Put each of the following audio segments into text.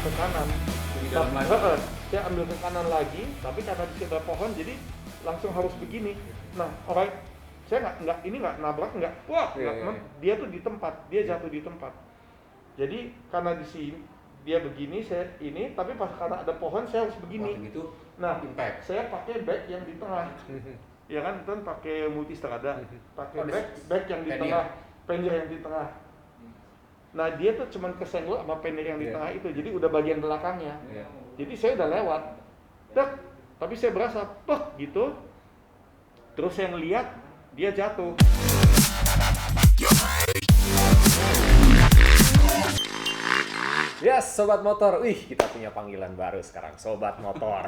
Ke kanan. Di dalam lagi. Saya ambil ke kanan lagi, tapi karena di situ ada pohon, jadi langsung harus begini. Nah, orang saya nggak nabrak, dia tuh di tempat, dia jatuh di tempat. Jadi karena di sini dia begini, saya ini, tapi pas karena ada pohon saya harus begini. Waktu itu Nah, impact. saya pakai bag yang di tengah. Ya kan, kan pakai multistrada, pakai Oh, bag yang di pannier. tengah, pannier yang di tengah. Nah, dia tuh cuman kesenggol sama pannier yang di tengah itu, jadi udah bagian belakangnya. Iya. Jadi saya udah lewat, tapi saya berasa, gitu. Terus saya ngeliat, dia jatuh. Yes, sobat motor. Wih, kita punya panggilan baru sekarang, sobat motor.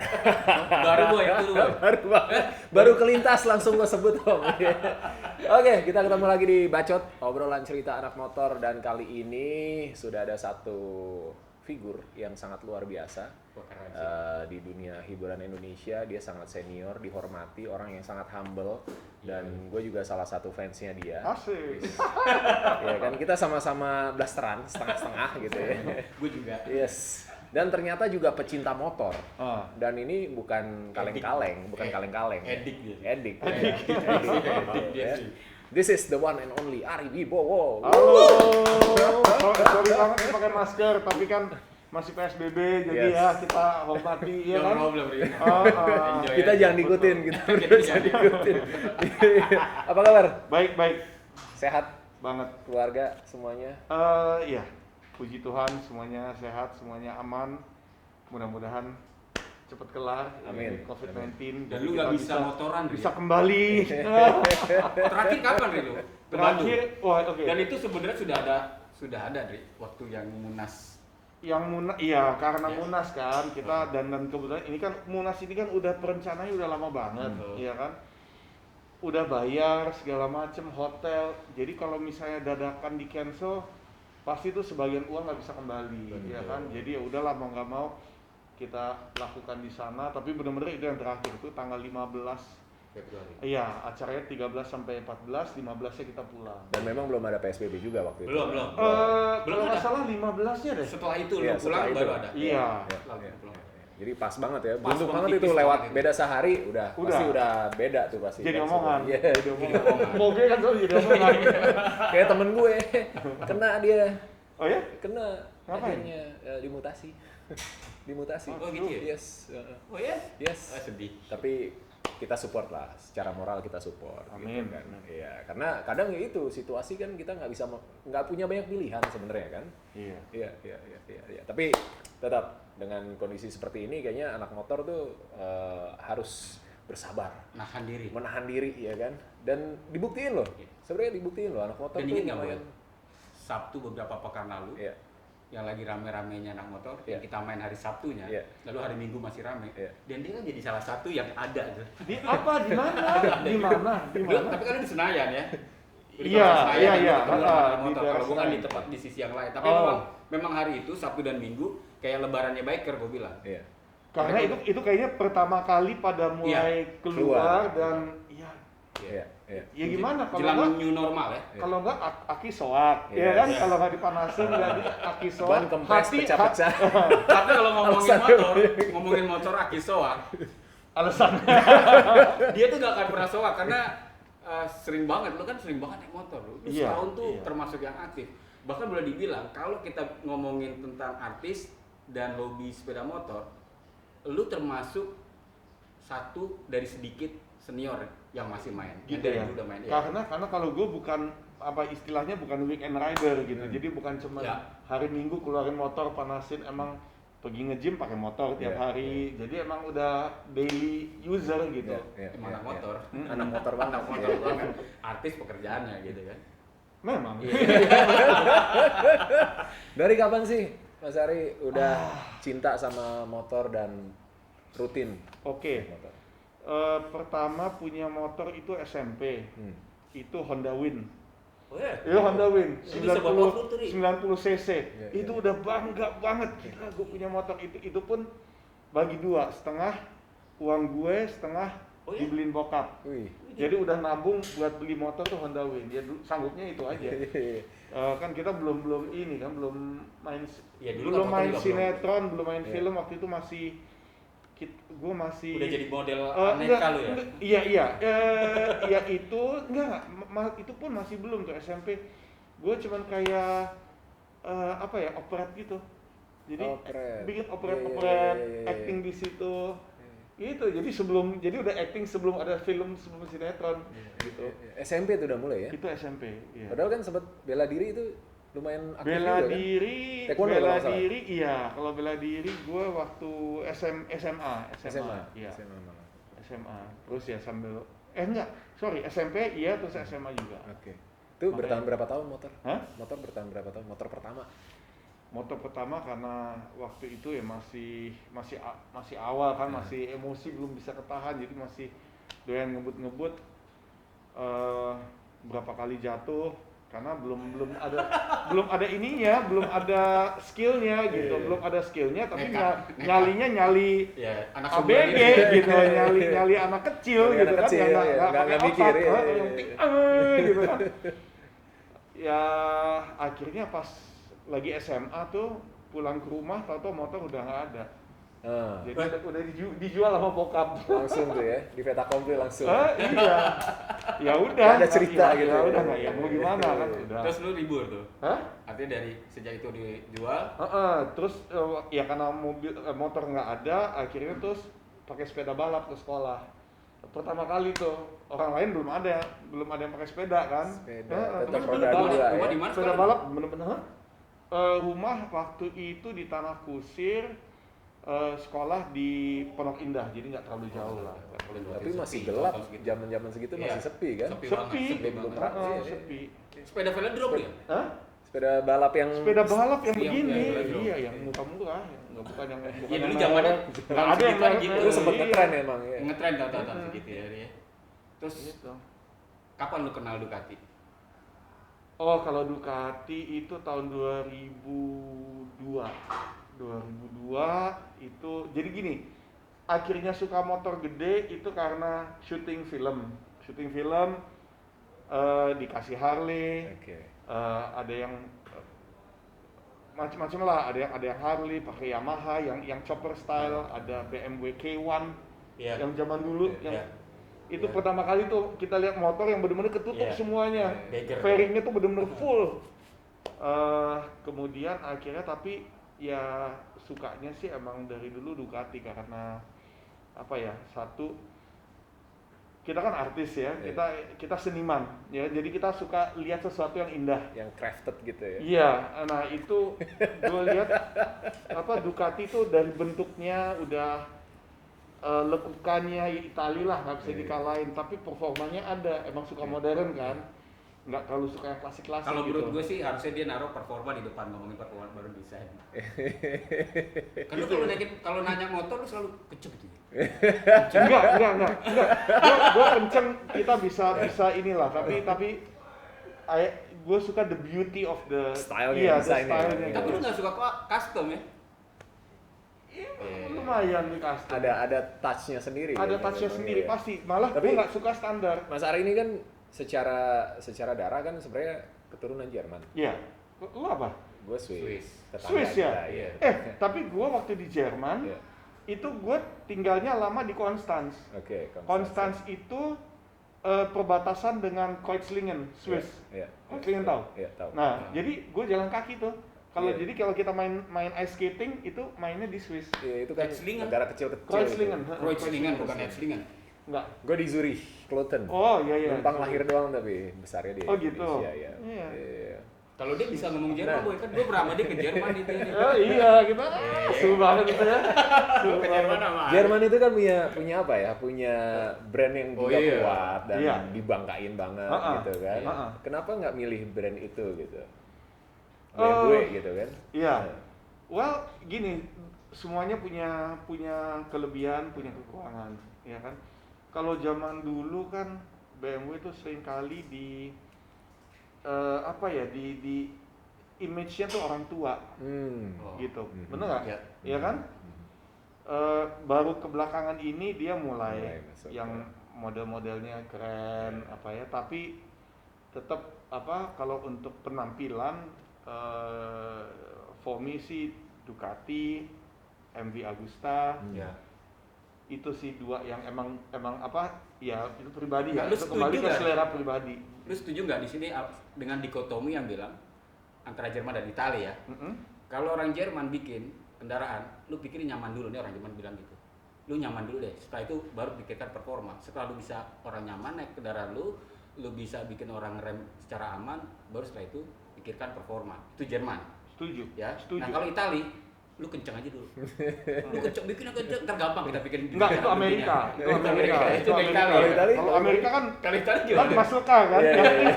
Baru boy, itu boy. baru banget. Baru kelintas langsung gue sebut om. Oke, kita ketemu lagi di Bacot, obrolan cerita anak motor, dan kali ini sudah ada satu figur yang sangat luar biasa di dunia hiburan Indonesia. Dia sangat senior, dihormati, orang yang sangat humble, dan gue juga salah satu fansnya dia. Asik. Ya kan, kita sama-sama blasteran, setengah-setengah gitu ya. Gue juga. Yes. Dan ternyata juga pecinta motor. Dan ini bukan kaleng-kaleng, bukan kaleng-kaleng. Edik dia. Edik. Edik dia sih. This is the one and only Ari Wibowo. Halo. Sorry banget nih pakai masker, tapi kan masih PSBB, jadi Yes. ya kita hormati, ya kan? No problem, Rin. Enjoy Kita aja. jangan diikutin, kita Kita berdua jangan diikutin. Apa kabar? Baik. Sehat Banget. keluarga semuanya? Iya. Puji Tuhan, semuanya sehat, semuanya aman. Mudah-mudahan cepat kelar. Amin. COVID-19. Dan jadi lu kita nggak bisa motoran, Rin. bisa kembali. Terakhir kapan, Rin, lu? Terakhir, wah oke. Dan itu sebenarnya sudah ada, Rin, waktu yang Munas. Yang Munas, iya karena Yes. Munas kan kita dan kebetulan ini kan Munas ini kan udah perencananya udah lama banget, iya kan, udah bayar segala macem hotel, jadi kalau misalnya dadakan di cancel pasti tuh sebagian uang nggak bisa kembali, ya kan, jadi ya udahlah mau nggak mau kita lakukan di sana, tapi benar-benar itu yang terakhir itu tanggal 15. Februari. Iya, acaranya 13 sampai 14, 15-nya kita pulang. Dan memang belum ada PSBB juga waktu itu. Belum. Kalau Belum nggak ada. salah 15-nya deh. Setelah itu Iya, lu pulang setelah baru itu. ada. Iya. Lalu pulang. Jadi pas banget ya, Pas beruntung banget, banget itu tipis lewat banget. beda sehari pasti udah beda tuh pasti. Jadi Kan, omongan. Iya, Jadi omongan. Mobil kan selalu jadi omongan. kayak temen gue, kena dia, Oh ya? kena Ngapain? akhirnya dimutasi. Dimutasi. Oh, gitu ya? Yes. Oh ya? Yes. Sedih. Tapi kita support lah, secara moral kita support. Amin. Gitu kan. Iya, karena kadang ya itu situasi kan kita nggak punya banyak pilihan sebenarnya kan. Iya. Iya. Tapi tetap dengan kondisi seperti ini kayaknya anak motor tuh harus bersabar, menahan diri ya kan. Dan dibuktiin loh. Sebenarnya dibuktiin loh anak motor Dan tuh ingat nggak, lumayan. Sabtu beberapa pekan lalu, Iya. yang lagi rame-ramenya anak motor, Iya. yang kita main hari Sabtunya, Iya. lalu hari Minggu masih rame, Iya. dan dia kan jadi salah satu yang ada tuh. Di apa? Di mana? Di mana? Di Lu, mana? tapi kan lu di Senayan ya? Lu di Iya, Senayan, iya, kan, iya. lu ketemu sama anak Di motor. daerah Kalau bukan di Senayan. tempat di sisi yang lain, tapi Oh. memang hari itu Sabtu dan Minggu kayak lebarannya biker gue bilang. Iya. Karena itu kayaknya pertama kali pada mulai keluar dan Iya. ya gimana kalau Jelang enggak new normal ya. kalau enggak aki soak, Iya. ya kan, kalau nggak dipanasin nggak di aki soak. Ban kempes pecah-pecah. Tapi kalau ngomongin motor aki soak, Alasannya. dia tuh gak akan pernah soak karena sering banget, lu kan sering banget naik motor, lu Iya, setahun tuh iya. termasuk yang aktif. Bahkan boleh dibilang kalau kita ngomongin tentang artis dan hobi sepeda motor, lu termasuk satu dari sedikit senior yang masih main, yang Gitu dari ya. dulu udah main. Ya. Karena kalau gue bukan apa istilahnya bukan weekend rider gitu. Jadi bukan cuma Ya. hari Minggu keluarin motor panasin, emang pergi nge-gym pakai motor tiap Iya, hari. Jadi emang udah daily user gitu. Iya, Emang anak motor. Anak motor banget. Anak motor banget. Artis pekerjaannya gitu kan. Memang. Dari kapan sih Mas Ari udah cinta sama motor dan rutin? Oke. Motor? Pertama punya motor itu SMP. Itu Honda Win. Oh ya? Iya, Honda Win Itu bisa buat off-road tuh, Ri. 90 cc. Iya, Itu iya. udah bangga banget. Gila, gue punya motor itu pun bagi dua, setengah uang gue, setengah Oh ya? dibeliin bokap. Wih. Jadi udah nabung buat beli motor tuh Honda Win. Ya sanggupnya itu aja. Kan kita belum ini kan belum main Ya, dulu belum kan main motor juga sinetron, belum main Iya. film waktu itu masih gue masih Udah jadi model enggak, aneka lu ya? iya ya itu enggak itu pun masih belum tuh SMP. Gue cuman kayak apa ya, operet gitu. Jadi Operet. bikin Iya, operet iya. acting di situ. Itu jadi udah acting sebelum ada film, sebelum sinetron gitu. SMP itu udah mulai ya? Itu SMP, iya. Padahal kan sempat bela diri itu lumayan aktif Bela juga kan? diri, Taekwondo kalau bela nggak salah. diri, iya. Kalau bela diri gue waktu SMA, iya. SMA malah. SMA. Terus ya sambil enggak, sorry, SMP iya, terus SMA juga. Oke. Itu Makanya- bertahan berapa tahun motor? Hah? Motor bertahan berapa tahun? Motor pertama? Motor pertama karena waktu itu ya masih awal kan, masih emosi belum bisa ketahan, jadi masih doyan ngebut-ngebut. Berapa kali jatuh karena belum ada ininya, belum ada skillnya gitu, belum ada skillnya, tapi Nekat. nyalinya nyali Ya, anak ABG Sumbar gitu, nyali anak kecil Nyali gitu anak kan, kecil, ya ya, nggak pakai mikir, otak, ya, yang ya, ting, gitu kan. Ya akhirnya pas lagi SMA tuh pulang ke rumah, tahu-tahu motor udah nggak ada. Ah, Jadi udah dijual sama bokap. langsung tuh ya, di Veta Komplit langsung. Iya. Ya udah. Nggak ada cerita ya, gitu Ya ya. udah nggak ya mau gimana kan udah. Terus lu libur tuh? Hah? Artinya dari sejak itu dijual, Terus ya karena motor nggak ada, akhirnya terus pakai sepeda balap ke sekolah. Pertama kali tuh, orang lain belum ada yang pakai sepeda kan. Sepeda, tetap Terus roda balap. dua ya. rumah di mana Sepeda sekarang? balap bener-bener. Rumah waktu itu di Tanah Kusir, sekolah di Pondok Indah, jadi nggak terlalu jauh lah. Tapi masih Sepi, gelap, tahun segitu. zaman segitu Iya. masih sepi kan? Sepi Sepi, banget, sepi belum banget. rame. Iya. sepi. Sepeda velodrome ya? Hah? Sepeda balap yang Sepeda balap yang Yang begini, velodrome. iya yang murah-murah, yang bukan yang Iya, dulu zamannya nggak ada yang segituan gitu. itu sempat iya. ngetren emang ya. Ngetren tahun-tahun segitu ya. Ri. Terus Gitu. kapan lu kenal Ducati? Oh, kalau Ducati itu tahun 2002. 2002 itu jadi gini. Akhirnya suka motor gede itu karena syuting film. Syuting film dikasih Harley, Oke. ada yang macam-macam lah, ada yang Harley pakai Yamaha yang chopper style, ada BMW K1 Iya. yang zaman dulu Iya. yang itu Iya. pertama kali tuh kita lihat motor yang benar-benar ketutup Iya. semuanya, Bagger. fairingnya tuh benar-benar full. Kemudian akhirnya tapi ya sukanya sih emang dari dulu Ducati karena apa ya, satu kita kan artis ya, kita seniman ya, jadi kita suka lihat sesuatu yang indah. Yang crafted gitu ya. Iya, nah itu gue lihat apa Ducati itu dari bentuknya udah lekukannya Itali lah nggak bisa dikalahin, tapi performanya ada, emang suka modern kan, nggak terlalu suka yang klasik-klasik Kalau gitu. menurut gue sih harusnya dia naruh performa di depan, ngomongin performa baru desain. Kan lu kalau nanya motor lu selalu kecep gitu. Enggak. Gue kenceng, kita bisa inilah, tapi gue suka the beauty of the Style-nya, iya, the desainnya. style-nya. Tapi lu nggak suka custom ya? Lumayan nih custom. Ada touch-nya sendiri. Ada ya, touch-nya memang, sendiri ya. pasti. Malah Tapi- gue nggak suka standar. Mas Ari ini kan secara darah kan sebenarnya keturunan Jerman. Iya. Lu apa? Gue Swiss. Swiss. Tetangga Swiss ya? kita, iya. Tapi gue waktu di Jerman, Iya. itu gue tinggalnya lama di Konstanz. Oke, Konstanz itu perbatasan dengan Kreuzlingen, Swiss. Iya. Kreuzlingen tahu? Iya, tahu. Nah, jadi gue jalan kaki tuh. Iya. Jadi kalau kita main ice skating itu mainnya di Swiss. Iya, itu kan Kreuzlingen. negara kecil-kecil. Kreuzlingen. Kreuzlingen bukan Edslingen. Enggak. Gue di Zurich, Kloten. Oh iya. Numpang lahir doang tapi besarnya di Oh, gitu. Indonesia ya. Iya. Iya. Kalau dia bisa ngomong Jerman, boy, kan gue pernah sama dia ke Jerman itu. Oh iya, gimana? Seru banget gitu ya. Seru Ke banget. Jerman sama. Jerman itu kan punya apa ya? Punya brand yang Oh, juga iya. kuat dan Iya. dibanggain banget Ha-ha. gitu kan. Ha-ha. Kenapa nggak milih brand itu gitu? Eh, BMW gitu kan? Iya. Well, gini, semuanya punya kelebihan, punya kekurangan, ya kan? Kalau zaman dulu kan BMW itu sering kali apa ya di image-nya tuh orang tua Oh. gitu, Mhm. bener nggak? Ya. Iya kan? Baru kebelakangan ini dia mulai masuk yang ya. model-modelnya keren apa ya, tapi tetap apa kalau untuk penampilan for me sih Ducati, MV Agusta. Ya. Itu sih dua yang emang apa ya itu pribadi Nah, ya, lu itu kembali setuju ke nggak? selera pribadi. Lu setuju nggak di sini dengan dikotomi yang bilang antara Jerman dan Italia ya? Kalau orang Jerman bikin kendaraan, lu pikirin nyaman dulu, nih orang Jerman bilang gitu. Lu nyaman dulu deh, setelah itu baru pikirkan performa. Setelah lu bisa orang nyaman naik kendaraan lu bisa bikin orang rem secara aman, baru setelah itu pikirkan performa. Itu Jerman, Setuju ya. setuju. Nah kalau Itali, lu kenceng aja dulu. Lu kenceng, bikin kenceng, ntar gampang kita bikin. Enggak, itu Amerika. Itu Amerika. Itu Amerika. Kalau Itali, Kalau Amerika kan Kalau Itali kan gimana? muscle car kan. Iya, Yang iya.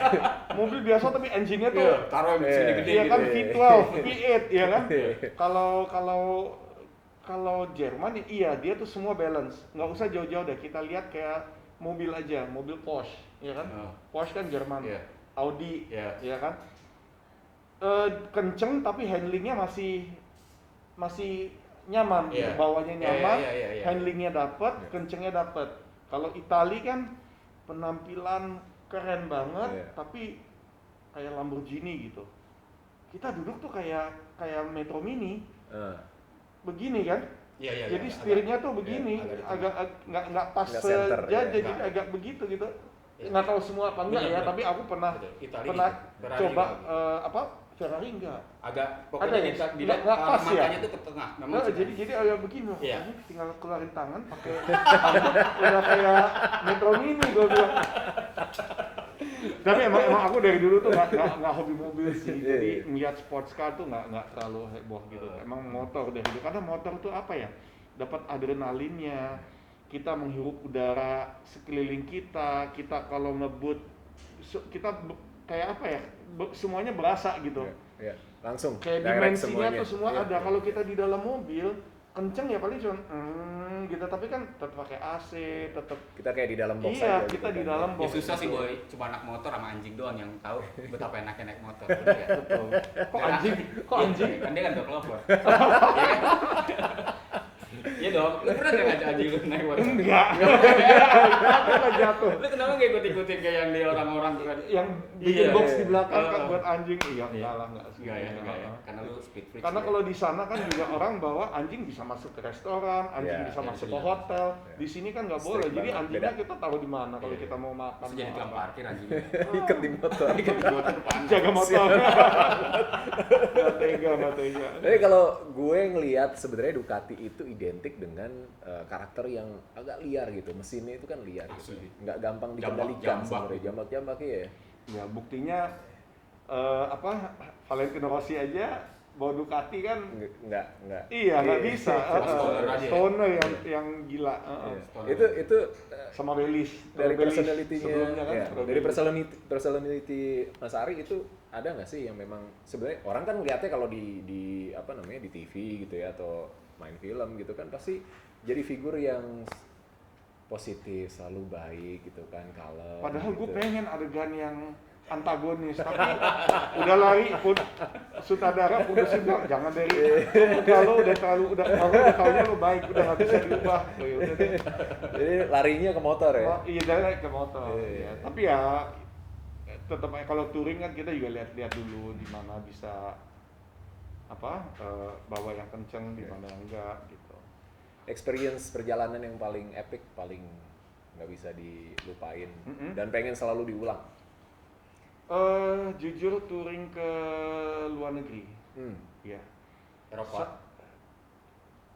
mobil biasa tapi engine-nya tuh Iya, taruh yang Iya. gede iya gitu. kan Iya. V12, V8 ya kan. Iya. Kalau Jerman iya dia tuh semua balance. Nggak usah jauh-jauh deh, kita lihat kayak mobil aja, mobil Porsche, ya kan? Oh. Porsche kan Jerman. Iya. Audi, Iya. ya kan? Kenceng tapi handlingnya masih nyaman, Iya. bawahnya Iya, nyaman, iya. handlingnya dapat, Iya. kencengnya dapat. Kalau Itali kan penampilan keren banget, Iya. tapi kayak Lamborghini gitu. Kita duduk tuh kayak Metro Mini, begini kan? Iya. Jadi setirnya tuh begini, agak di agak nggak pas Nggak center, ya, ya. jadi Nggak. agak begitu gitu. Iya. Nggak tahu semua apa enggak ya, Benar. tapi aku pernah Betul. Itali pernah gitu. Ferrari coba juga. Ferrari enggak. Agak Ada pokoknya ya? dilihat Nggak pas ya? matanya tuh ke tengah. Memang Nah, suka. jadi agak begini, Iya. ini tinggal keluarin tangan pakai handuk, udah kayak Metro Mini gue bilang. Tapi emang aku dari dulu tuh nggak hobi mobil sih, Iya, jadi iya. ngeliat sports car tuh nggak terlalu heboh gitu. Emang motor dari dulu, karena motor tuh apa ya, dapat adrenalinnya, kita menghirup udara sekeliling kita kalau ngebut, kita kayak apa ya, semuanya berasa gitu. Iya. Langsung Kayak direct dimensinya semuanya. tuh semua Iya, ada. iya. Kalau kita di dalam mobil kenceng ya paling cuma gitu, tapi kan tetap pakai AC, tetap Kita kayak di dalam box iya aja kita gitu di kan. dalam Ya box. susah sih gitu. boy, cuma anak motor sama anjing doang yang tahu betapa enaknya naik motor. Betul ya? Betul. Kok anjing? Kok anjing? Kan dia kan dog lover. Iya kan? Iya dong, lu pernah nggak ngajak anjing lu naik motor? Enggak. Aku nggak jatuh. Lu kenapa nggak ikut-ikutin kayak yang di orang-orang tuh kan? Yang bikin Iya, box iya. di belakang kan Oh. buat anjing. Iya, enggak lah, enggak sih. Enggak ya, enggak ya. Heeh. Karena lu speed freak. Karena sih, kalau di sana kan juga orang bawa anjing bisa masuk ke restoran, anjing Iya, bisa iya, masuk iya. ke hotel. Iya. Di sini kan nggak Strict boleh. Jadi banget, anjingnya beda. kita taruh di mana kalau Iya. kita mau makan. bisa jadi mau tukang apa. parkir anjingnya. Ikat di motor. Ikat di motor depan. Jaga motor. Nggak tega. Tapi kalau gue ngelihat sebenarnya Ducati itu identik dengan karakter yang agak liar gitu. Mesinnya itu kan liar gitu. Asli. Nggak gampang dikendalikan Jambak-jambak sebenarnya. gitu. Jambak-jambak ya. Ya buktinya Valentino Rossi aja bawa Ducati kan Nggak. iya nggak bisa. Stoner aja ya? Stoner yang gila. Iya. Stoner. Itu Sama Belis. dari Belis personality-nya, sebelumnya kan. ya, kalau dari Belis. personality Mas Ari itu ada nggak sih yang memang sebenarnya orang kan ngeliatnya kalau di apa namanya di TV gitu ya atau main film gitu kan pasti jadi figur yang positif, selalu baik gitu kan, kalem. Padahal gue gitu. pengen adegan yang antagonis, tapi udah lari pun sutradara produser bilang jangan dari kalau udah tahunya lo baik udah nggak bisa diubah. Oh, ya udah deh. Jadi larinya ke motor ya. Iya dari ke motor. Iya. Ya. Tapi ya tetap kalau touring kan kita juga lihat dulu di mana bisa bawa yang kenceng, di mana yang enggak gitu. Experience perjalanan yang paling epic, paling nggak bisa dilupain Mm-mm. dan pengen selalu diulang. Jujur touring ke luar negeri, ya. Eropa.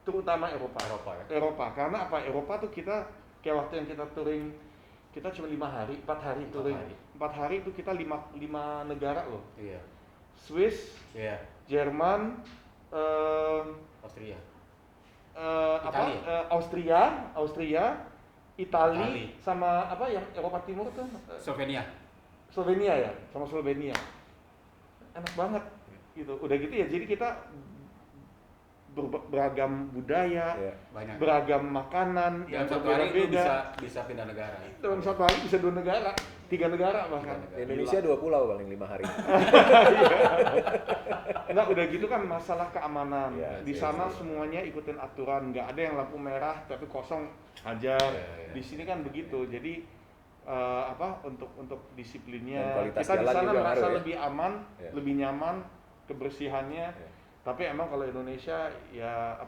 Terutama Eropa. Eropa ya. Eropa, karena apa? Eropa tuh kita kayak waktu yang kita touring, kita cuma 4 hari touring. 4 hari itu kita 5 negara loh. Iya. Swiss, Iya. Jerman, Austria. Austria, Itali, Itali. sama apa yang Eropa Timur tuh? Slovenia. Slovenia ya, sama Slovenia. Enak banget gitu. Udah gitu ya, jadi kita beragam budaya, Ya. Banyak. beragam makanan yang Dalam satu hari lu berbeda-beda. bisa pindah negara. Dalam satu hari bisa 2 negara. 3 negara bahkan. Di Indonesia 2 pulau paling 5 hari. Enggak, udah gitu kan masalah keamanan. Ya, Di sana semuanya ikutin aturan, nggak ada yang lampu merah tapi kosong hajar. Ya. Di sini kan begitu. Jadi untuk disiplinnya Dan kualitas kita di jalan sana juga merasa ngaruh ya? lebih aman, Ya. lebih nyaman, kebersihannya. Ya. Tapi emang kalau Indonesia ya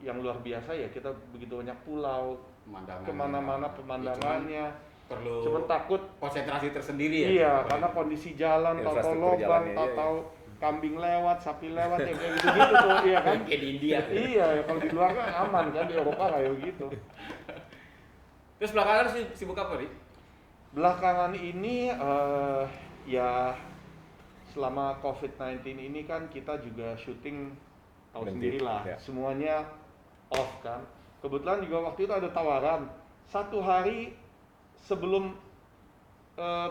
yang luar biasa ya, kita begitu banyak pulau, Pemandangan. kemana-mana pemandangannya. Perlu Cuman takut konsentrasi tersendiri ya. iya, karena kondisi jalan, tahu-tahu Infrastruktur lobang, jalannya, iya, tahu-tahu kambing lewat, sapi lewat, ya kayak gitu-gitu tuh, iya kan? Kayak di India. Iya, ya kalau di luar kan aman kan, di Eropa kayak begitu. Terus belakangan sibuk apa, Ri? Belakangan ini ya selama COVID-19 ini kan kita juga syuting, tahu Berhenti, sendiri lah, ya. semuanya off kan. Kebetulan juga waktu itu ada tawaran, 1 hari sebelum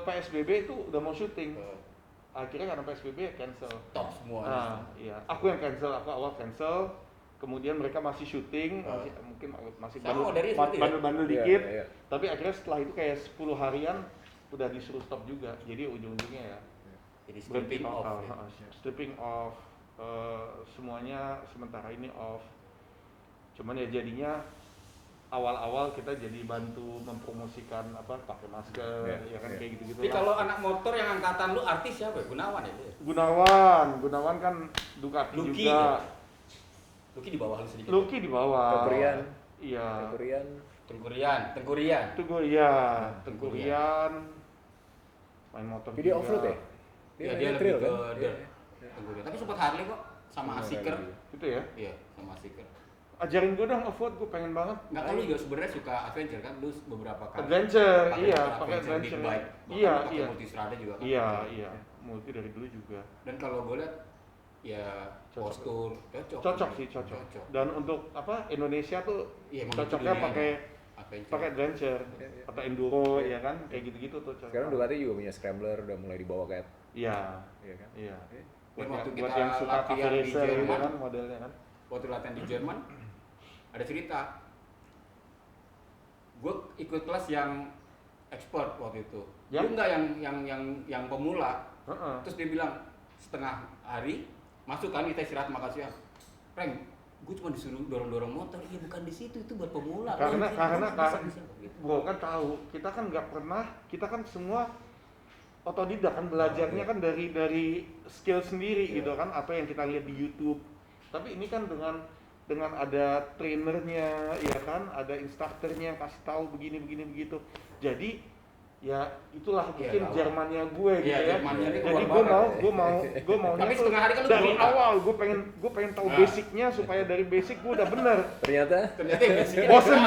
PSBB itu udah mau syuting. Akhirnya karena PSBB cancel. Top semua. Nah, iya, aku yang cancel, aku awal cancel. Kemudian mereka masih syuting, mungkin masih Sama dari seperti ya? bandel-bandel Iya, dikit. iya. Tapi akhirnya setelah itu kayak 10 harian udah disuruh stop juga. Jadi ujung-ujungnya ya Jadi berhenti stripping off. total. Ya. Stripping off, semuanya sementara ini off. Cuman ya jadinya awal-awal kita jadi bantu mempromosikan pakai masker, Iya, ya kan iya. kayak gitu-gitu. Tapi lah. kalau anak motor yang angkatan lu artis siapa ya? Gunawan ya? Gunawan kan Ducati Lucky, juga. Lucky di bawah lu sedikit. Lucky di bawah. Tengkurian. Iya. Tengkurian. Tengkurian. Tengkurian. Main motor Video juga. off-road ya? Iya, dia trail lebih ke kan? dirt. Tengkurian. Tapi sempat Harley kok sama Seeker. Itu ya. Iya, sama Seeker. Ajarin gue dong off-road, gue pengen banget. Enggak, kan lu juga sebenarnya suka adventure kan? Lu beberapa kali Adventure, iya, motor pakai big adventure. bike. Bahkan Iya, lu pakai iya. multistrada juga kan? Iya. Multi dari dulu juga. Dan kalau gue lihat ya Cocok. postur cocok. Cocok sih, cocok. Dan untuk Indonesia tuh Iya, emang cocoknya itu pakai adventure. adventure atau enduro, ya kan? Kayak gitu-gitu tuh cocok. Sekarang Ducati juga punya scrambler, udah mulai dibawa kayak Iya. iya kan? Iya. Dan Buat, waktu buat kita yang suka cafe latihan di racer gitu Jerman, kan modelnya kan. waktu latihan di Jerman ada cerita. Gue ikut kelas yang expert waktu itu. Ya. Lu enggak yang pemula. Heeh. Terus dia bilang setengah hari masuk kan kita istirahat makan siang. Frank, gue cuma disuruh dorong-dorong motor. Iya bukan di situ, itu buat pemula. Karena Bisa, gitu. Bro kan tahu, kita kan nggak pernah, kita kan semua otodidak kan, belajarnya kan dari skill sendiri gitu kan, apa yang kita lihat di YouTube. Tapi ini kan dengan ada trainernya, ya kan, ada instrukturnya yang kasih tahu begini begitu. Jadi ya itulah mungkin tahu. Jermannya gue gitu ya. Jermannya ini Jadi keluar gue maunya Tapi tuh setengah hari kan lu dari berontak. awal gue pengen tahu Nah. basicnya supaya dari basic gue udah bener. Ternyata Ternyata yang basicnya Bosen.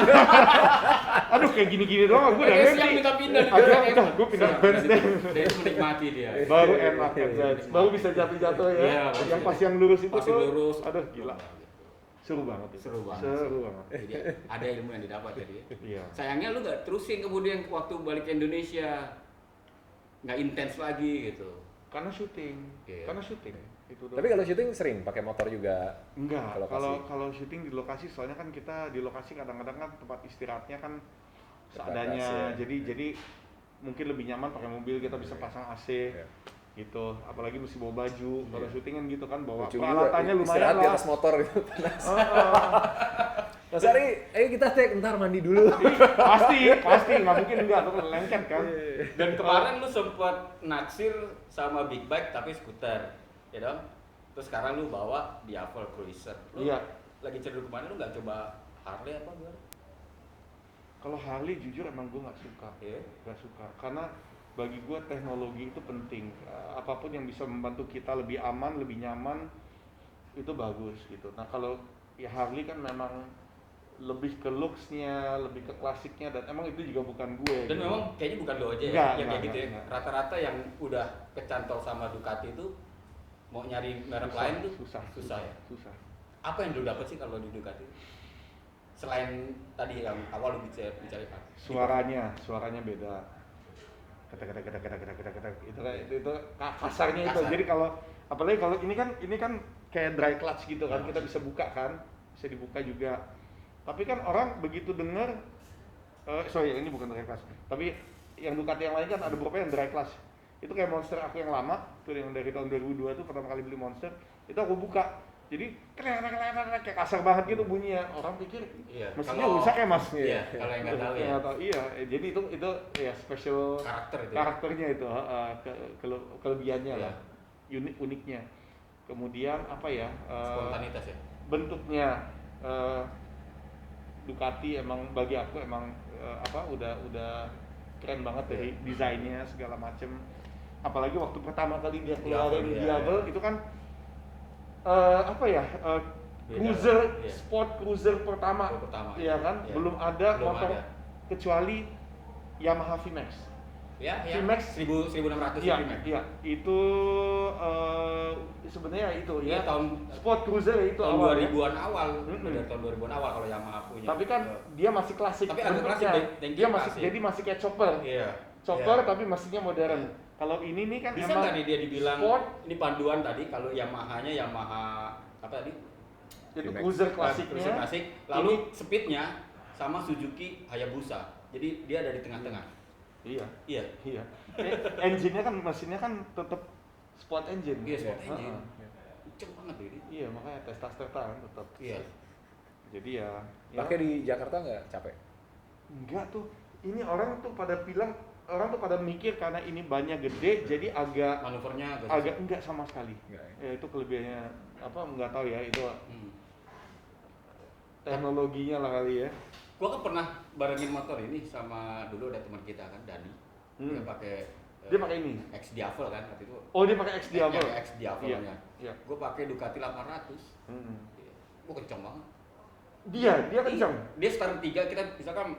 Aduh kayak gini-gini doang gue udah Kayak ngerti. siang pindah-pindah di Akhirnya jalan. udah gue pindah bench deh. Dia itu menikmati dia. Baru enak kan bench. Baru bisa jatuh-jatuh ya. Iya, Yang pas yang lurus itu Pasti tuh. lurus. Aduh gila. Seru banget itu. Seru banget. Seru banget. Jadi ada ilmu yang didapat jadi. Iya. Sayangnya lu gak terusin kemudian waktu balik ke Indonesia nggak intens lagi gitu. Karena syuting. Iya. Karena syuting. Itu doang. tapi kalau syuting sering pakai motor juga. Enggak, Ke lokasi. kalau syuting di lokasi, soalnya kan kita di lokasi kadang-kadang kan tempat istirahatnya kan Terbatas, seadanya. ya. Jadi mungkin lebih nyaman pakai mobil, kita bisa pasang AC. Iya. Gitu, apalagi mesti bawa baju. Kalau Iya. syuting kan gitu kan, bawa Lucu peralatannya juga, lumayan istirahat di lah. atas motor gitu panas. Heeh. Mas Ari, ayo kita take, ntar mandi dulu. pasti nggak mungkin enggak, tuh lengket kan. Dan kemarin lu sempat naksir sama big bike tapi skuter, ya dong? Terus sekarang lu bawa Diavel Cruiser. Lu Iya. lagi cenderung kemana, lu nggak coba Harley apa gimana? Kalau Harley jujur emang gue nggak suka, Iya. nggak suka. Karena bagi gue teknologi itu penting. Apapun yang bisa membantu kita lebih aman, lebih nyaman, itu bagus gitu. Nah kalau ya Harley kan memang lebih ke looks-nya, lebih ke klasiknya, dan emang itu juga bukan gue. Dan gitu. memang kayaknya bukan lo aja ya, Enggak, yang kayak enggak, gitu ya. enggak. Rata-rata yang udah kecantol sama Ducati itu mau nyari merek lain tuh susah ya. Susah. Apa yang lu dapet sih kalau di Ducati? Selain tadi yang awal lu bicarakan. Suaranya beda. Kata itu kasarnya itu. Kasar. Jadi kalau apalagi kalau ini kan kayak dry clutch gitu kan, kita bisa buka kan, bisa dibuka juga. Tapi kan orang begitu dengar, sorry ini bukan dry clutch, tapi yang Ducati yang lain kan ada beberapa yang dry class. Itu kayak Monster aku yang lama, tuh yang dari tahun 2002 tuh pertama kali beli Monster, itu aku buka. Jadi kayak kasar banget gitu bunyinya. Orang pikir mesinnya rusak ya Mas. Iya, kalau yang nggak tahu ya. Nggak tahu, iya. Jadi itu ya special karakternya itu, kelebihannya lah, uniknya. Kemudian apa ya? Spontanitas ya. Bentuknya Ducati emang bagi aku emang udah keren banget dari desainnya segala macem. Apalagi waktu pertama kali dia keluarin Diable itu kan cruiser, sport cruiser pertama, ya kan? Belum ada motor kecuali Yamaha VMAX. Ya, VMAX 1600 iya, VMAX. iya, itu sebenarnya itu ya tahun sport cruiser itu tahun awal 2000-an awal, dari tahun 2000-an awal kalau Yamaha punya. Tapi kan dia masih klasik. Tapi agak klasik, dia masih jadi masih kayak chopper. Iya. Chopper tapi mesinnya modern. Kalau ini nih kan bisa emang nggak nih dia dibilang sport, ini panduan tadi kalau Yamahanya Yamaha apa tadi? itu cruiser Cruiser klasiknya. klasik. Lalu speednya sama Suzuki Hayabusa. Jadi dia ada di tengah-tengah. Iya. Iya. Engine-nya kan mesinnya kan tetap sport engine. Iya, sport engine. Heeh. Banget ini. Iya, makanya testosteron kan tetap. Iya. Jadi ya Pakai di Jakarta nggak capek? enggak tuh. Ini orang tuh pada mikir karena ini bannya gede jadi agak Manuvernya enggak sama sekali. Enggak, Ya itu kelebihannya enggak tahu ya itu teknologinya lah kali ya. Gua kan pernah barengin motor ini sama dulu ada teman kita kan Dani. Dia pakai ini X Diavel kan waktu itu. Oh, dia pakai X Diavel. X Diavelnya. Iya. Gua pakai Ducati 800. Gua kencang banget. Dia kencang. Dia start 3 kita misalkan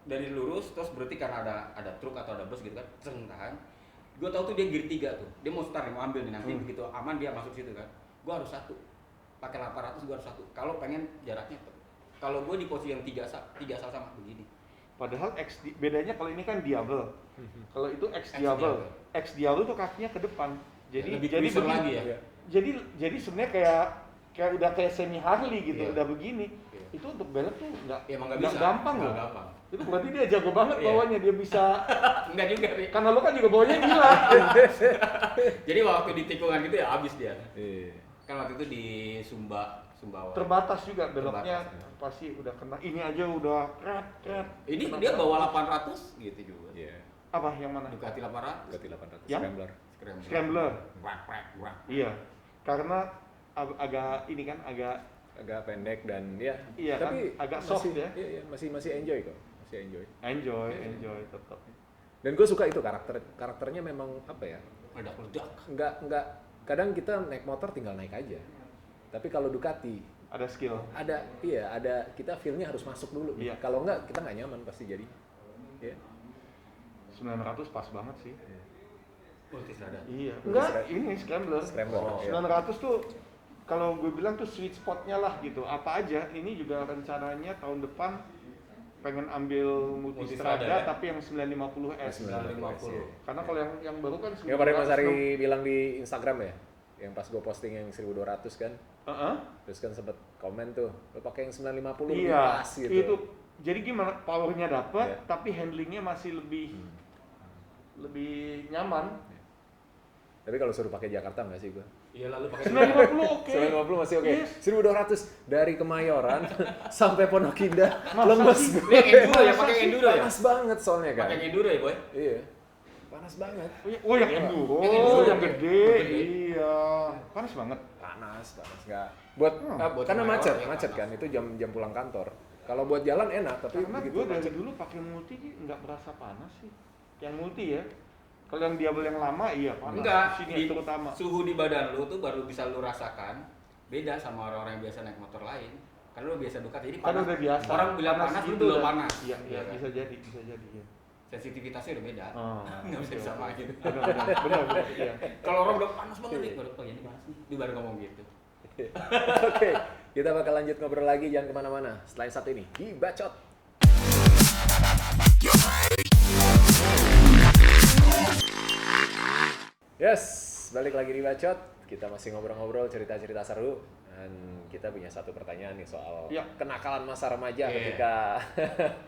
dari lurus terus berarti karena ada truk atau ada bus gitu kan, tahan. Gue tahu tuh dia gear 3 tuh. Dia mau start mau ambil nih nanti begitu aman dia masuk situ kan. Gue harus satu. Pakai 800 gue harus satu. Kalau pengen jaraknya kalau gue di posisi yang 3 sama begini. Padahal bedanya kalau ini kan Diable. Kalau itu X Diable tuh kakinya ke depan. Jadi lebih jadi begini lagi ya. Jadi sebenarnya kayak udah kayak semi Harley gitu, udah begini. Itu untuk belok tuh nggak bisa. gampang loh. Gampang. Itu berarti dia jago banget bawanya, dia bisa. Enggak juga nih. Karena lo kan juga bawanya gila. Jadi waktu di tikungan gitu ya habis dia. Iya. Kan waktu itu di Sumbawa. Terbatas juga beloknya pasti udah kena. Ini aja udah kret. Ini dia bawa 800 gitu juga. Iya. Apa yang mana? Ducati 800. Ducati 800 Yang? Scrambler. Wrak. Iya. Karena agak ini kan agak pendek dan ya. Iya tapi kan agak soft ya. Iya, masih enjoy kok. Masih Enjoy tetap. Dan gue suka itu karakternya memang apa ya? Meledak. Enggak kadang kita naik motor tinggal naik aja. Tapi kalau Ducati Ada skill. ada kita feel-nya harus masuk dulu. Iya. Kalau enggak kita nggak nyaman pasti jadi. Iya. 900 pas banget sih. Multistrada. Iya. Enggak, ini Scrambler. Oh, 900 tuh kalau gue bilang tuh sweet spotnya lah gitu. Apa aja, ini juga rencananya tahun depan pengen ambil multistrada tapi yang 950S. 950. Karena kalau yang baru kan Ya kemarin Mas Ari bilang di Instagram ya, yang pas gue posting yang 1200 kan. Terus kan sempet komen tuh, lo pakai yang 950 lebih iya, pas gitu. itu jadi gimana powernya dapat, tapi handlingnya masih lebih nyaman. Tapi kalau suruh pakai Jakarta enggak sih gue? Iya lalu pakai 950 oke. 950 masih oke. Yes. 1200 dari Kemayoran sampai Pondok Indah Masa lemes sih? gue. Ini enduro ya, pakai enduro ya. Panas banget soalnya kan. Pakai enduro ya, Boy. Iya. Panas banget. Oh yang enduro, Yang enduro, yang gede. gede. Iya, panas banget. Panas enggak. Buat buat karena Kemayoran ya macet panas. kan, itu jam pulang kantor. Kalau buat jalan enak, tapi Karena begitu gue dari macet. dulu pakai multi nggak berasa panas sih. Yang multi ya. Kalau yang Diable yang lama iya panas. Enggak, Di sini terutama. suhu di badan lu tuh baru bisa lu rasakan beda sama orang-orang yang biasa naik motor lain. Karena lu biasa Ducati, jadi Kan panas. udah biasa. Orang bilang panas, lu gitu belum udah. panas. Iya, iya, kan? bisa jadi ya. Sensitivitasnya udah beda. Oh, Nggak bisa oke, disamain. Benar, iya. Kalau orang udah panas banget nih, baru ini panas nih. Dia baru ngomong gitu. Oke, kita bakal lanjut ngobrol lagi, jangan kemana-mana. Selain satu ini, di Bacot. Yes, balik lagi di Bacot. Kita masih ngobrol-ngobrol cerita-cerita seru. Dan kita punya satu pertanyaan nih soal Ya. kenakalan masa remaja Iya. ketika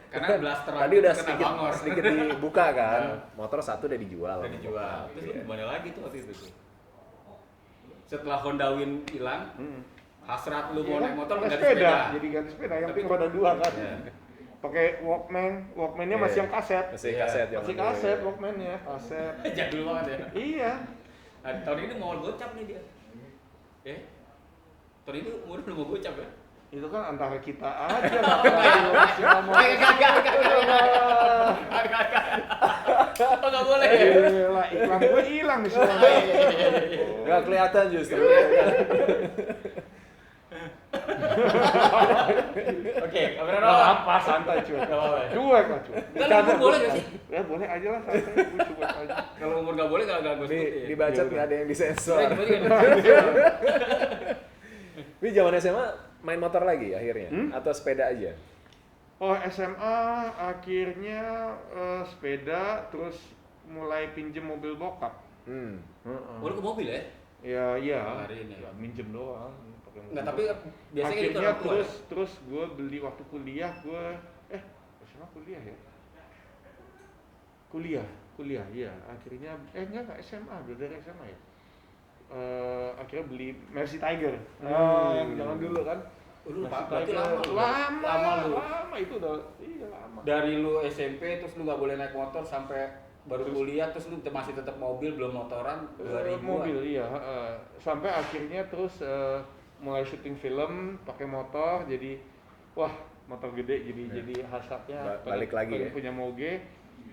Karena blaster tadi udah kena bangor. sedikit dibuka kan, motor satu udah dijual. Udah dijual. Terus lu Iya. gimana lagi tuh waktu itu tuh? Setelah Honda Win hilang, hasrat lu mau Iya naik motor pakai ganti sepeda, sepeda. jadi ganti sepeda yang Tapi- roda 2 kan. Iya. Pakai Walkman-nya Iya. masih yang kaset. Masih Iya. kaset zaman Masih dulu kaset ya. Walkman-nya, kaset. Jadul banget ya. Iya. Nah, tahun ini mau gocap nih dia. Tahun ini umur udah mau gocap ya? Itu kan antara kita aja lah. Kalau masih ngomong. Oh nggak boleh. Gila, iklan gue hilang nih semua. Nggak kelihatan justru. Oke, kamera Nggak roll. apa, santai cuy. Nggak apa-apa. Cuek lah cuy. Kalau umur boleh nggak sih? Ya boleh aja lah, santai. Gue cuek aja. Kalau umur nggak boleh nggak gue Di sebutin. dibacot Iya, nggak ada yang disensor. Boleh, gimana? Ini zaman SMA main motor lagi akhirnya atau sepeda aja? Oh SMA akhirnya sepeda, terus mulai pinjem mobil bokap. Oh, lu ke mobil ya? Ya iya. Hari ini. Ya, minjem doang. Pakai mobil Nggak, tapi bokap. biasanya gitu akhirnya orang tua ya? terus gue beli waktu kuliah gue SMA kuliah ya. Kuliah iya. Akhirnya enggak SMA, udah dari SMA ya. Akhirnya beli Mercy Tiger. Yang jangan dulu kan. Lu Mercy berarti Tiger. lama lu. Lama itu udah iya lama. Dari lu SMP terus lu nggak boleh naik motor sampai baru Terus- kuliah terus lu masih tetap mobil belum motoran 2000 Mobil iya, sampai akhirnya terus mulai syuting film pakai motor, jadi wah motor gede jadi hasratnya Balik lagi pengen ya? punya moge.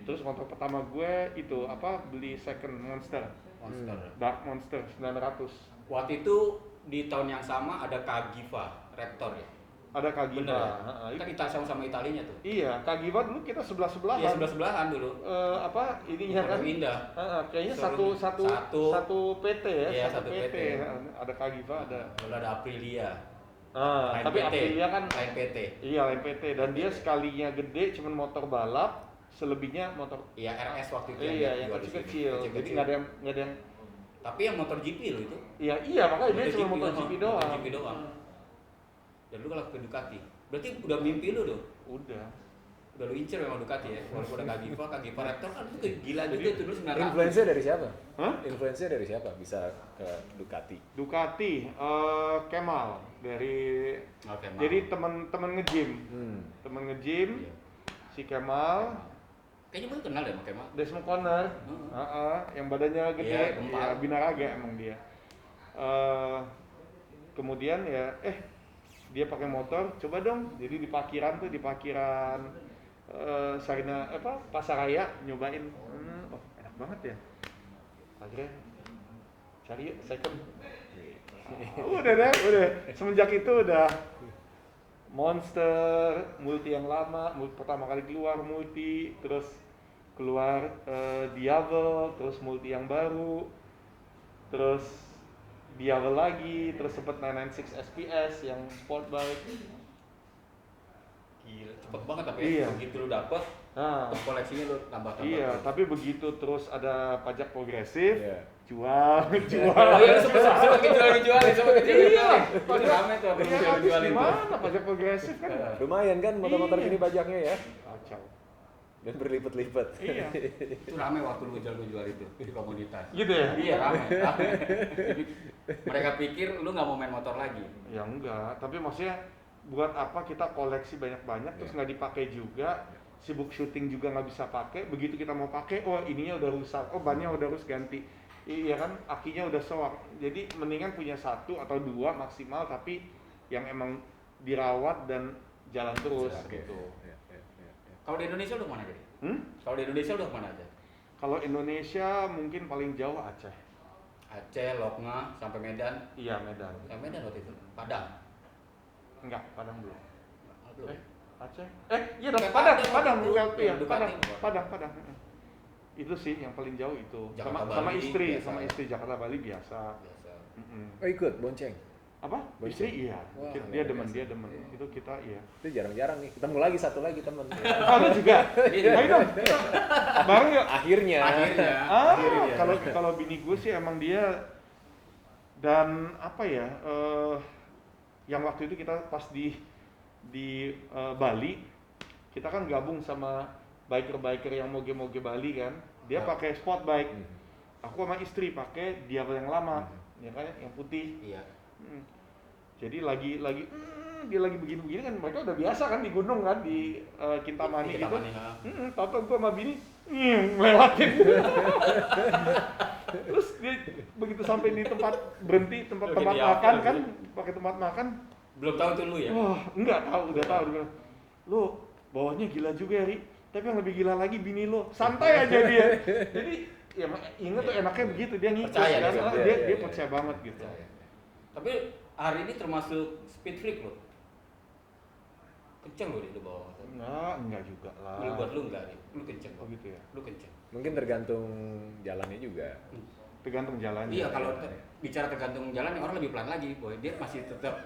Terus motor pertama gue itu beli second Monster, Monster. Dark Monster 900. Waktu itu di tahun yang sama ada Kagiva Raptor ya. Ada Kagiva. Bener ya? Heeh, Kan kita sama-sama Italinya tuh. iya, Kagiva dulu kita sebelahan. Iya sebelah-sebelahan dulu. Ininya kan? Pondok Indah. Kayaknya Showroom. satu PT ya, Iya, satu satu PT. PT. Ada Kagiva, ada. Lalu ada Aprilia. Lain Tapi PT. Aprilia kan lain PT. iya lain PT dan dia sekalinya gede cuman motor balap, selebihnya motor Iya RS waktu itu yang jual di sini. kecil-kecil. Jadi Kecil-kecil. nggak ada yang Tapi yang motor GP lo itu. iya makanya dia cuma motor doang, GP doang. Motor GP doang. Dan lu kalau ke Ducati. Berarti udah mimpi lu tuh. Udah. Udah lu incer memang Ducati ya. Walaupun ada Kagiva Raptor kan itu gila juga tuh dulu 900. Influence dari siapa? Hah? Influence dari siapa bisa ke Ducati? Ducati, Kemal dari Oke, maaf. jadi teman nge-gym. Temen nge-gym Iya. si Kemal, Kayaknya baru kenal deh sama Kemal. Desmond Conner, yang badannya gede, Iya, gempal. ya, binaraga emang dia. Kemudian ya, dia pakai motor, coba dong. Jadi di parkiran Sarina Pasaraya nyobain, enak banget ya. Akhirnya cari yuk, second. Udah. Semenjak itu udah Monster, multi yang lama, pertama kali keluar multi, terus keluar Diavel, terus multi yang baru, terus Diavel lagi, terus sempet 996 SPS yang sport bike. Gila, cepet banget tapi Iya. ya. Begitu lu dapet, Nah, terus koleksinya lu tambah-tambah. iya, terus. tapi begitu terus ada pajak progresif, Iya. jual. Oh iya, lu sempet kejual-jualin, Iya, Itu rame tuh, Iya, habis kejual-jualin tuh. gimana pajak progresif kan? Lumayan kan motor-motor Iya. gini pajaknya ya? Kacau. Dan berlipat-lipat. Iya. Itu rame waktu lu jual itu di komunitas. Gitu ya? Iya, rame. Jadi, mereka pikir lu nggak mau main motor lagi. Ya enggak, tapi maksudnya buat apa kita koleksi banyak-banyak terus nggak dipakai juga, sibuk syuting juga nggak bisa pakai, begitu kita mau pakai, oh ininya udah rusak, oh bannya udah harus ganti, iya kan, akinya udah soak, jadi mendingan punya satu atau dua maksimal tapi yang emang dirawat dan jalan terus Oke. gitu. Ya. Kalau di Indonesia lu kemana jadi? Hmm? Kalau di Indonesia lu kemana aja? Kalau Indonesia mungkin paling jauh Aceh. Aceh, Lokma, sampai Medan. Iya Medan. Medan waktu itu. Padang. Enggak, Padang belum. Belum. Aceh? Iya dong, Kayak Padang, Padang Padang, waktu itu. ULP ya, Yang Ducati. Padang. Itu sih yang paling jauh itu. Jakarta, Sama Bali istri, biasa. sama istri Jakarta Bali biasa. Biasa. Oh ikut bonceng. Apa? Bonceng. Istri iya. Wah, Dia luar demen, biasa. dia demen. Itu kita iya. Itu jarang-jarang nih. Ketemu lagi satu lagi teman. Lu juga? Ayo dong, kita bareng yuk. Akhirnya. Kalau bini gue sih emang dia dan apa ya? yang waktu itu kita pas di Bali, kita kan gabung sama biker yang moge-moge Bali kan, dia pakai sport bike, aku sama istri pakai Diablo yang lama, ya kan, yang putih. Iya. Jadi dia lagi begini-begini kan, mereka udah biasa kan di gunung kan, di Kintamani gitu. Tahu-tahu gua sama bini melewatin. Terus dia begitu sampai di tempat berhenti, tempat makan kan, pakai tempat makan. Belum tahu tuh lu ya? Wah, enggak tahu, udah tahu. Dia bilang, lu bawahnya gila juga ya, Ri. Tapi yang lebih gila lagi bini lo, santai aja dia. Jadi ya inget tuh enaknya begitu, dia ngikut Percaya kan, dia, dia percaya banget gitu. Tapi hari ini termasuk speed freak lo. Kenceng lo di bawah motor. Enggak juga lah. Lu buat lu enggak nih? Lu kenceng Oh gitu ya. Lu kenceng. Mungkin tergantung jalannya juga. Tergantung jalannya. Iya, kalau bicara tergantung jalan, orang lebih pelan lagi, boy. Dia masih tetap.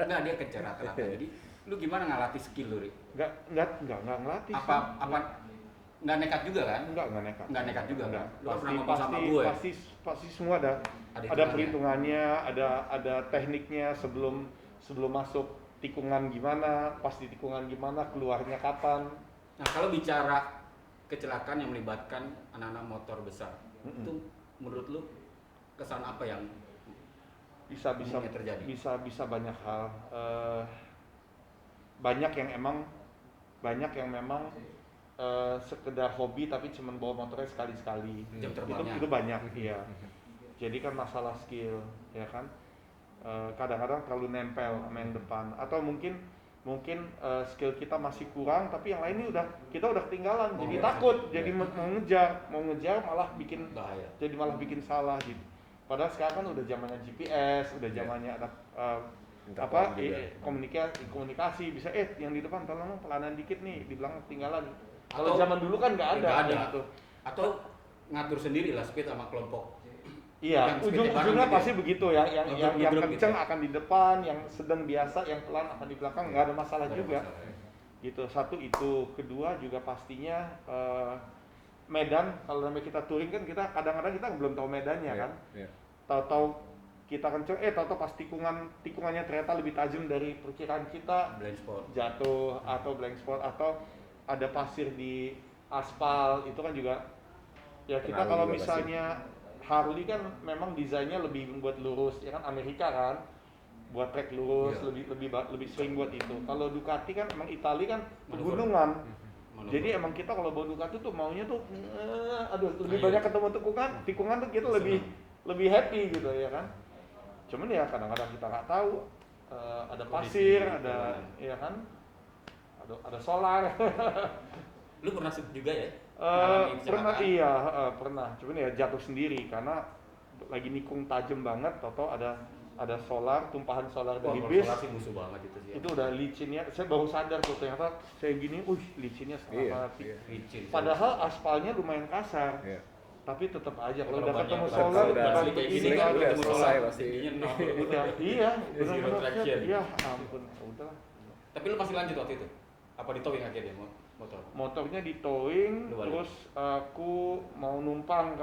Enggak, dia kenceng rata-rata. Jadi, lu gimana ngelatih skill lu, Ri? Enggak ngelatih. Apa nggak nekat juga kan? Enggak nekat. Nggak nekat juga kan? Lu pernah ngomong Pasti, sama gue. pasti semua ada perhitungannya, ada tekniknya sebelum masuk tikungan gimana, pas di tikungan gimana, keluarnya kapan. Nah, kalau bicara kecelakaan yang melibatkan anak-anak motor besar, itu menurut lu kesan apa yang bisa terjadi? Bisa banyak hal. Banyak yang memang sekedar hobi tapi cuma bawa motornya sekali-sekali. Jam terbangnya. Itu banyak, iya. Jadi kan masalah skill, ya kan. Kadang-kadang terlalu nempel sama yang depan, atau mungkin skill kita masih kurang tapi yang lain ini kita udah ketinggalan, jadi takut, jadi mau ngejar malah bikin bahaya. Jadi malah bikin salah gitu. Padahal sekarang kan udah zamannya GPS, udah zamannya ada komunikasi bisa yang di depan tolong pelanan dikit nih, di belakang ketinggalan. Kalau zaman dulu kan nggak ada gitu. Atau ngatur sendiri lah speed sama kelompok. Iya, ujung-ujungnya pasti begitu ya. Yang kenceng gitu. akan di depan, yang sedang biasa, yang pelan akan di belakang, nggak ada masalah juga. Gitu. Satu itu, kedua juga pastinya medan. Kalau namanya kita touring kan kita kadang-kadang kita belum tahu medannya kan. Tahu-tahu kita kenceng, tahu-tahu pas tikungannya ternyata lebih tajam dari perkiraan kita, blind spot, jatuh atau blank spot, atau ada pasir di aspal, itu kan juga ya kita kalau misalnya Harley kan memang desainnya lebih buat lurus, ya kan, Amerika kan buat trek lurus, lebih sering buat itu. Kalau Ducati kan emang Itali kan pegunungan. Jadi emang kita kalau bawa Ducati tuh maunya tuh lebih banyak ketemu tikungan tuh kita lebih happy gitu ya kan. Cuman ya kadang-kadang kita nggak tahu, ada pasir, ada ya kan, ada solar. Lu pernah juga ya? Pernah. Cuman ya jatuh sendiri karena lagi nikung tajam banget, tau ada solar, tumpahan solar dari bis. Solar sih musuh banget itu sih. Itu udah licinnya, saya baru sadar tuh ternyata saya gini, licinnya setengah mati. Licin. Padahal aspalnya lumayan kasar. Iya. Tapi tetap aja kalau udah Korbannya ketemu udah solar kayak gini kan udah ketemu selesai solar pasti. udah iya Zero traction. iya ampun udah. Tapi lu masih lanjut waktu itu? Apa di towing akhirnya motor? Motornya di towing, terus aku mau numpang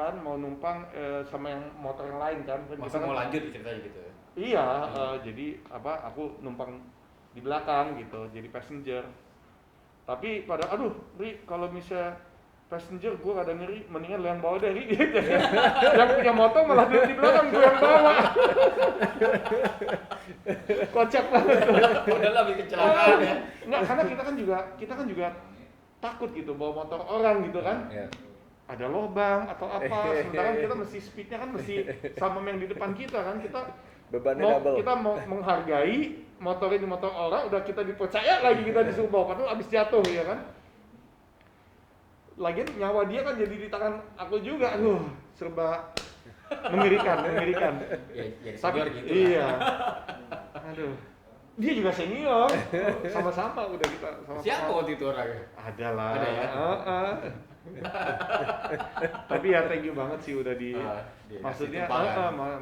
sama yang motor yang lain kan. Masih mau lanjut ceritanya gitu ya? Iya, jadi aku numpang di belakang gitu, jadi passenger. Tapi Ri, kalau misalnya passenger gue ada ngeri, mendingan lu yang bawa deh, Ri. Yang punya motor malah duduk di belakang, gue yang bawa. Kocak banget. Udah lebih kecelakaan ya. Enggak, karena kita kan juga takut gitu bawa motor orang gitu kan. Iya. Ada lubang atau apa, sementara kita mesti speednya kan mesti sama yang di depan kita kan, Bebannya double. kita mau menghargai motor ini motor orang, udah kita dipercaya lagi kita disuruh bawa, padahal abis jatuh ya kan. Lagian nyawa dia kan jadi di tangan aku juga, serba mengerikan. Ya Tapi gitu iya, dia juga senior, sama-sama udah kita sama-sama. Siapa waktu itu orangnya? Ada lah. Ada ya? Tapi ya thank you banget sih udah maksudnya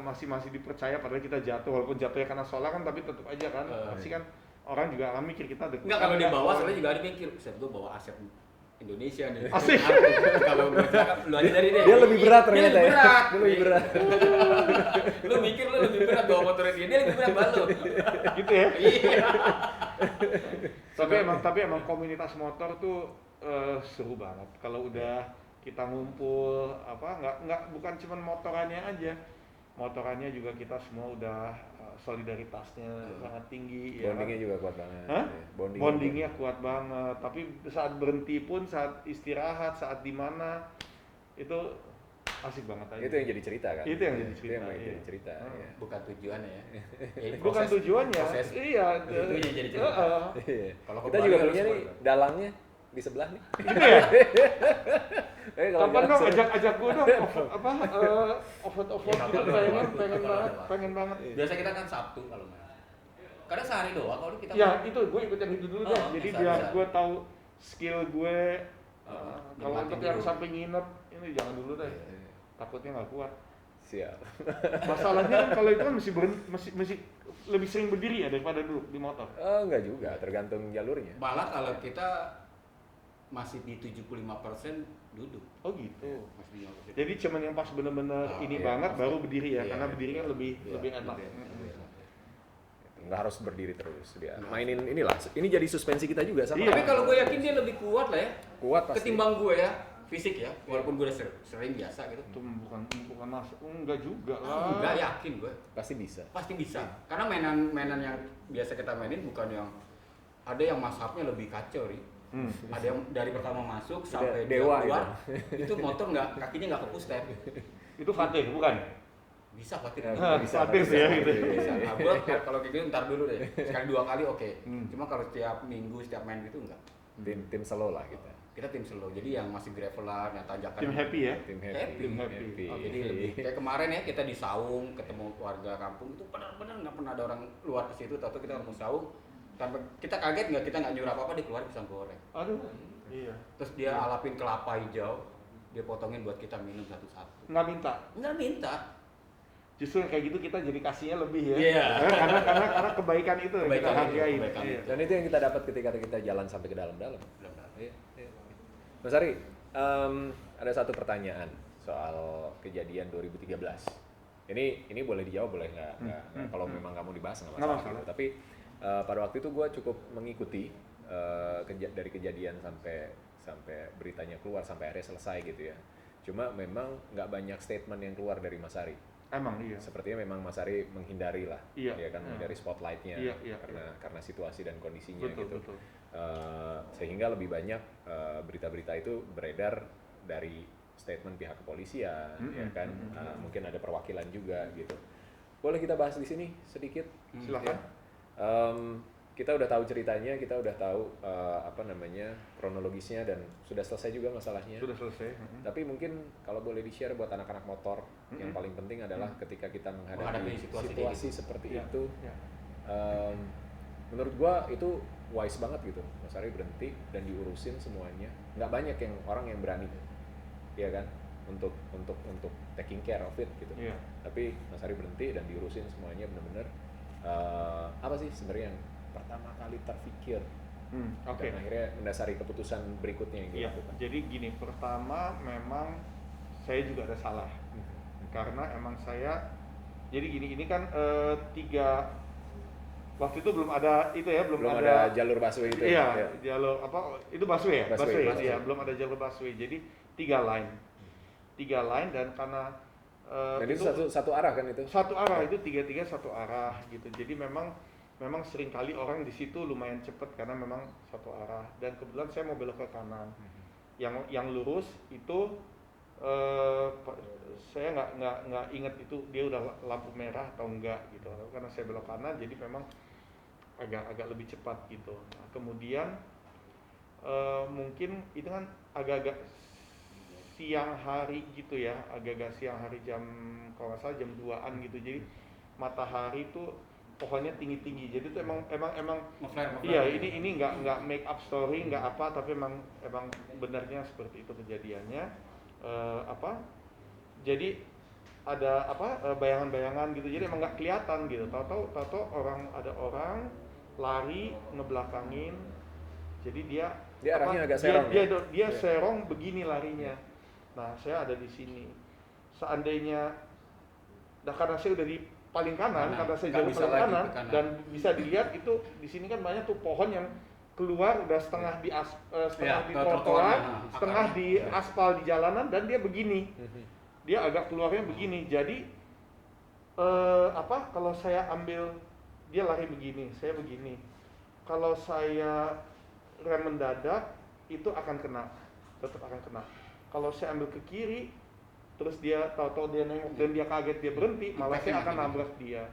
masih dipercaya padahal kita jatuh, walaupun jatuhnya karena solar kan, tapi tetap aja kan pasti kan orang juga akan mikir kita enggak, kalau di bawah soalnya juga ada mikir, set gue bawa aset Indonesia nih. Asik. Kalau gue cakap lu aja dari deh. Dia lebih berat Dia ternyata lebih ya. berat. Dia lebih berat. Lu mikir lu lebih berat bawa motor dia lebih berat balu. Gitu ya. Iya. Tapi emang komunitas motor tuh seru banget. Kalau udah kita ngumpul nggak bukan cuma motorannya aja. Motorannya juga kita semua udah solidaritasnya sangat tinggi. Bondingnya ya. juga kuat banget. Hah? Ya, Bondingnya kuat banget. Tapi saat berhenti pun, saat istirahat, saat di mana itu asik banget aja. Itu yang jadi cerita kan? Itu yang Iya, jadi cerita, Itu yang iya. jadi cerita. Iya. Bukan tujuannya ya. Bukan tujuannya. Proses. Iya. Itu yang jadi cerita. Iya. Kalau Kita ke juga Bali punya harus nih keluar. dalangnya di sebelah nih. Gitu ya. Kalau Kapan jalan dong sore- ajak gue dong offroad Iya, gitu, pengen banget, Pak. pengen banget. Biasa kita kan Sabtu kalau main. Kadang sehari doang kalau kita. Ya itu gue ikut yang itu dulu deh. Oh, Jadi bisa, biar bisa. gue tahu skill gue. Kalau Nikmatin untuk yang dulu. sampai nginep ini jangan dulu deh. Takutnya nggak kuat. Siap. Masalahnya kan kalau itu kan masih lebih sering berdiri ya daripada duduk di motor. Enggak juga, tergantung jalurnya. Malah kalau kita masih di 75% duduk. Oh gitu. Masih di 50%. Jadi cuman yang pas bener-bener ini iya, banget pas- baru berdiri ya, iya, karena iya, berdiri kan iya, lebih iya, lebih enak. Nggak harus berdiri terus dia. Mainin inilah. Ini jadi suspensi kita juga sama. Iya. Tapi kalau gue yakin dia lebih kuat lah ya. Kuat pasti. Ketimbang gue ya, fisik ya. Walaupun gue udah sering biasa gitu. Itu bukan masuk, enggak juga lah. Enggak yakin gue. Pasti bisa. Pasti bisa. Karena mainan yang biasa kita mainin bukan yang ada yang masapnya lebih kacau nih. Ada yang dari pertama masuk sampai dia dewa keluar, itu motor nggak kakinya nggak kepus step. Itu Fatih bukan? Bisa Fatir. Ya, bisa, ya, gitu. Bisa. Nah, gue kalau kayak gitu ntar dulu deh. Sekali 2 kali oke. Hmm. Cuma kalau setiap minggu setiap main gitu enggak. Tim slow lah kita. Kita tim slow. Jadi yang masih gravelan, yang tanjakan. Tim happy ya? Tim Happy. happy. Tim happy. Oh, jadi lebih kayak kemarin ya kita di Saung ketemu warga kampung itu benar-benar nggak pernah ada orang luar ke situ. Tahu kita ketemu Saung tanpa kita kaget nggak, kita nggak nyuruh apa-apa, dia keluar pisang goreng. Aduh. Iya. Terus dia alapin kelapa hijau, dia potongin buat kita minum satu-satu. Nggak minta. Nggak minta. Justru kayak gitu kita jadi kasihnya lebih ya. Iya. Karena kebaikan itu yang kita Kebaikan itu, hargai. kebaikan Iya. itu. Dan itu yang kita dapat ketika kita jalan sampai ke dalam-dalam. Iya. Mas Ari, ada satu pertanyaan soal kejadian 2013. Ini boleh dijawab, boleh nggak? Kalau memang kamu dibahas nggak Nggak masalah. masalah. Gitu. Tapi pada waktu itu gue cukup mengikuti dari kejadian sampai beritanya keluar sampai akhirnya selesai gitu ya. Cuma memang nggak banyak statement yang keluar dari Mas Ari. Emang iya. Sepertinya memang Mas Ari menghindari lah, Iya. ya kan, menghindari spotlightnya Iya. karena situasi dan kondisinya Betul, gitu. betul. Sehingga lebih banyak berita-berita itu beredar dari statement pihak kepolisian, ya kan, mungkin ada perwakilan juga gitu. Boleh kita bahas di sini sedikit? Silakan. Ya. Kita udah tahu ceritanya, kita udah tahu kronologisnya dan sudah selesai juga masalahnya. Sudah selesai. Tapi mungkin kalau boleh di-share buat anak-anak motor, yang paling penting adalah ketika kita menghadapi Menghadapi situasi situasi kayak gitu. seperti Iya, itu, iya. menurut gua itu wise banget gitu. Mas Ari berhenti dan diurusin semuanya. Nggak banyak yang orang yang berani, ya kan, untuk taking care of it gitu. Iya. Tapi Mas Ari berhenti dan diurusin semuanya benar-benar. Apa sih sebenarnya yang pertama kali terpikir Oke. dan akhirnya mendasari keputusan berikutnya yang Iya. dilakukan? Jadi gini, pertama memang saya juga ada salah. Karena emang saya jadi gini, ini kan waktu itu belum ada itu ya, belum ada jalur busway itu. Iya, ya. jalur apa itu busway ya? Busway. Iya, belum ada jalur busway. Jadi 3 line dan karena Dan itu satu arah kan itu? satu arah, itu tiga satu arah gitu. Jadi memang seringkali orang di situ lumayan cepet karena memang satu arah, dan kebetulan saya mau belok ke kanan. Yang lurus itu saya nggak ingat itu dia udah lampu merah atau enggak gitu, karena saya belok kanan jadi memang agak lebih cepat gitu. Nah, kemudian mungkin itu kan agak-agak siang hari gitu ya, agak-agak siang hari kalau nggak salah jam 2-an gitu. Jadi matahari tuh pohonnya tinggi-tinggi, jadi itu emang Ngeflare. iya, ini nggak make up story, nggak apa, tapi emang benarnya seperti itu kejadiannya. Jadi ada bayangan-bayangan gitu, jadi emang nggak kelihatan gitu. Tahu-tahu ada orang lari ngebelakangin, jadi dia Dia arahnya agak dia serong dia, ya? dia Iya. serong begini larinya. Nah, saya ada di sini. Seandainya, nah karena saya udah di paling kanan, karena saya nggak jalur bisa paling lagi kanan, ke kanan. dan bisa dilihat itu di sini kan banyak tuh pohon yang keluar udah setengah di setengah Ya, di ke trotoar, trotoarnya, setengah akarnya. di Ya. aspal di jalanan, dan dia begini. Dia agak keluarnya begini. Jadi kalau saya ambil, dia lari begini, saya begini. Kalau saya rem mendadak, itu akan kena, tetap akan kena. Kalau saya ambil ke kiri, terus dia tahu-tahu dia nengok dan dia kaget, dia berhenti, malah saya akan nabrak dia.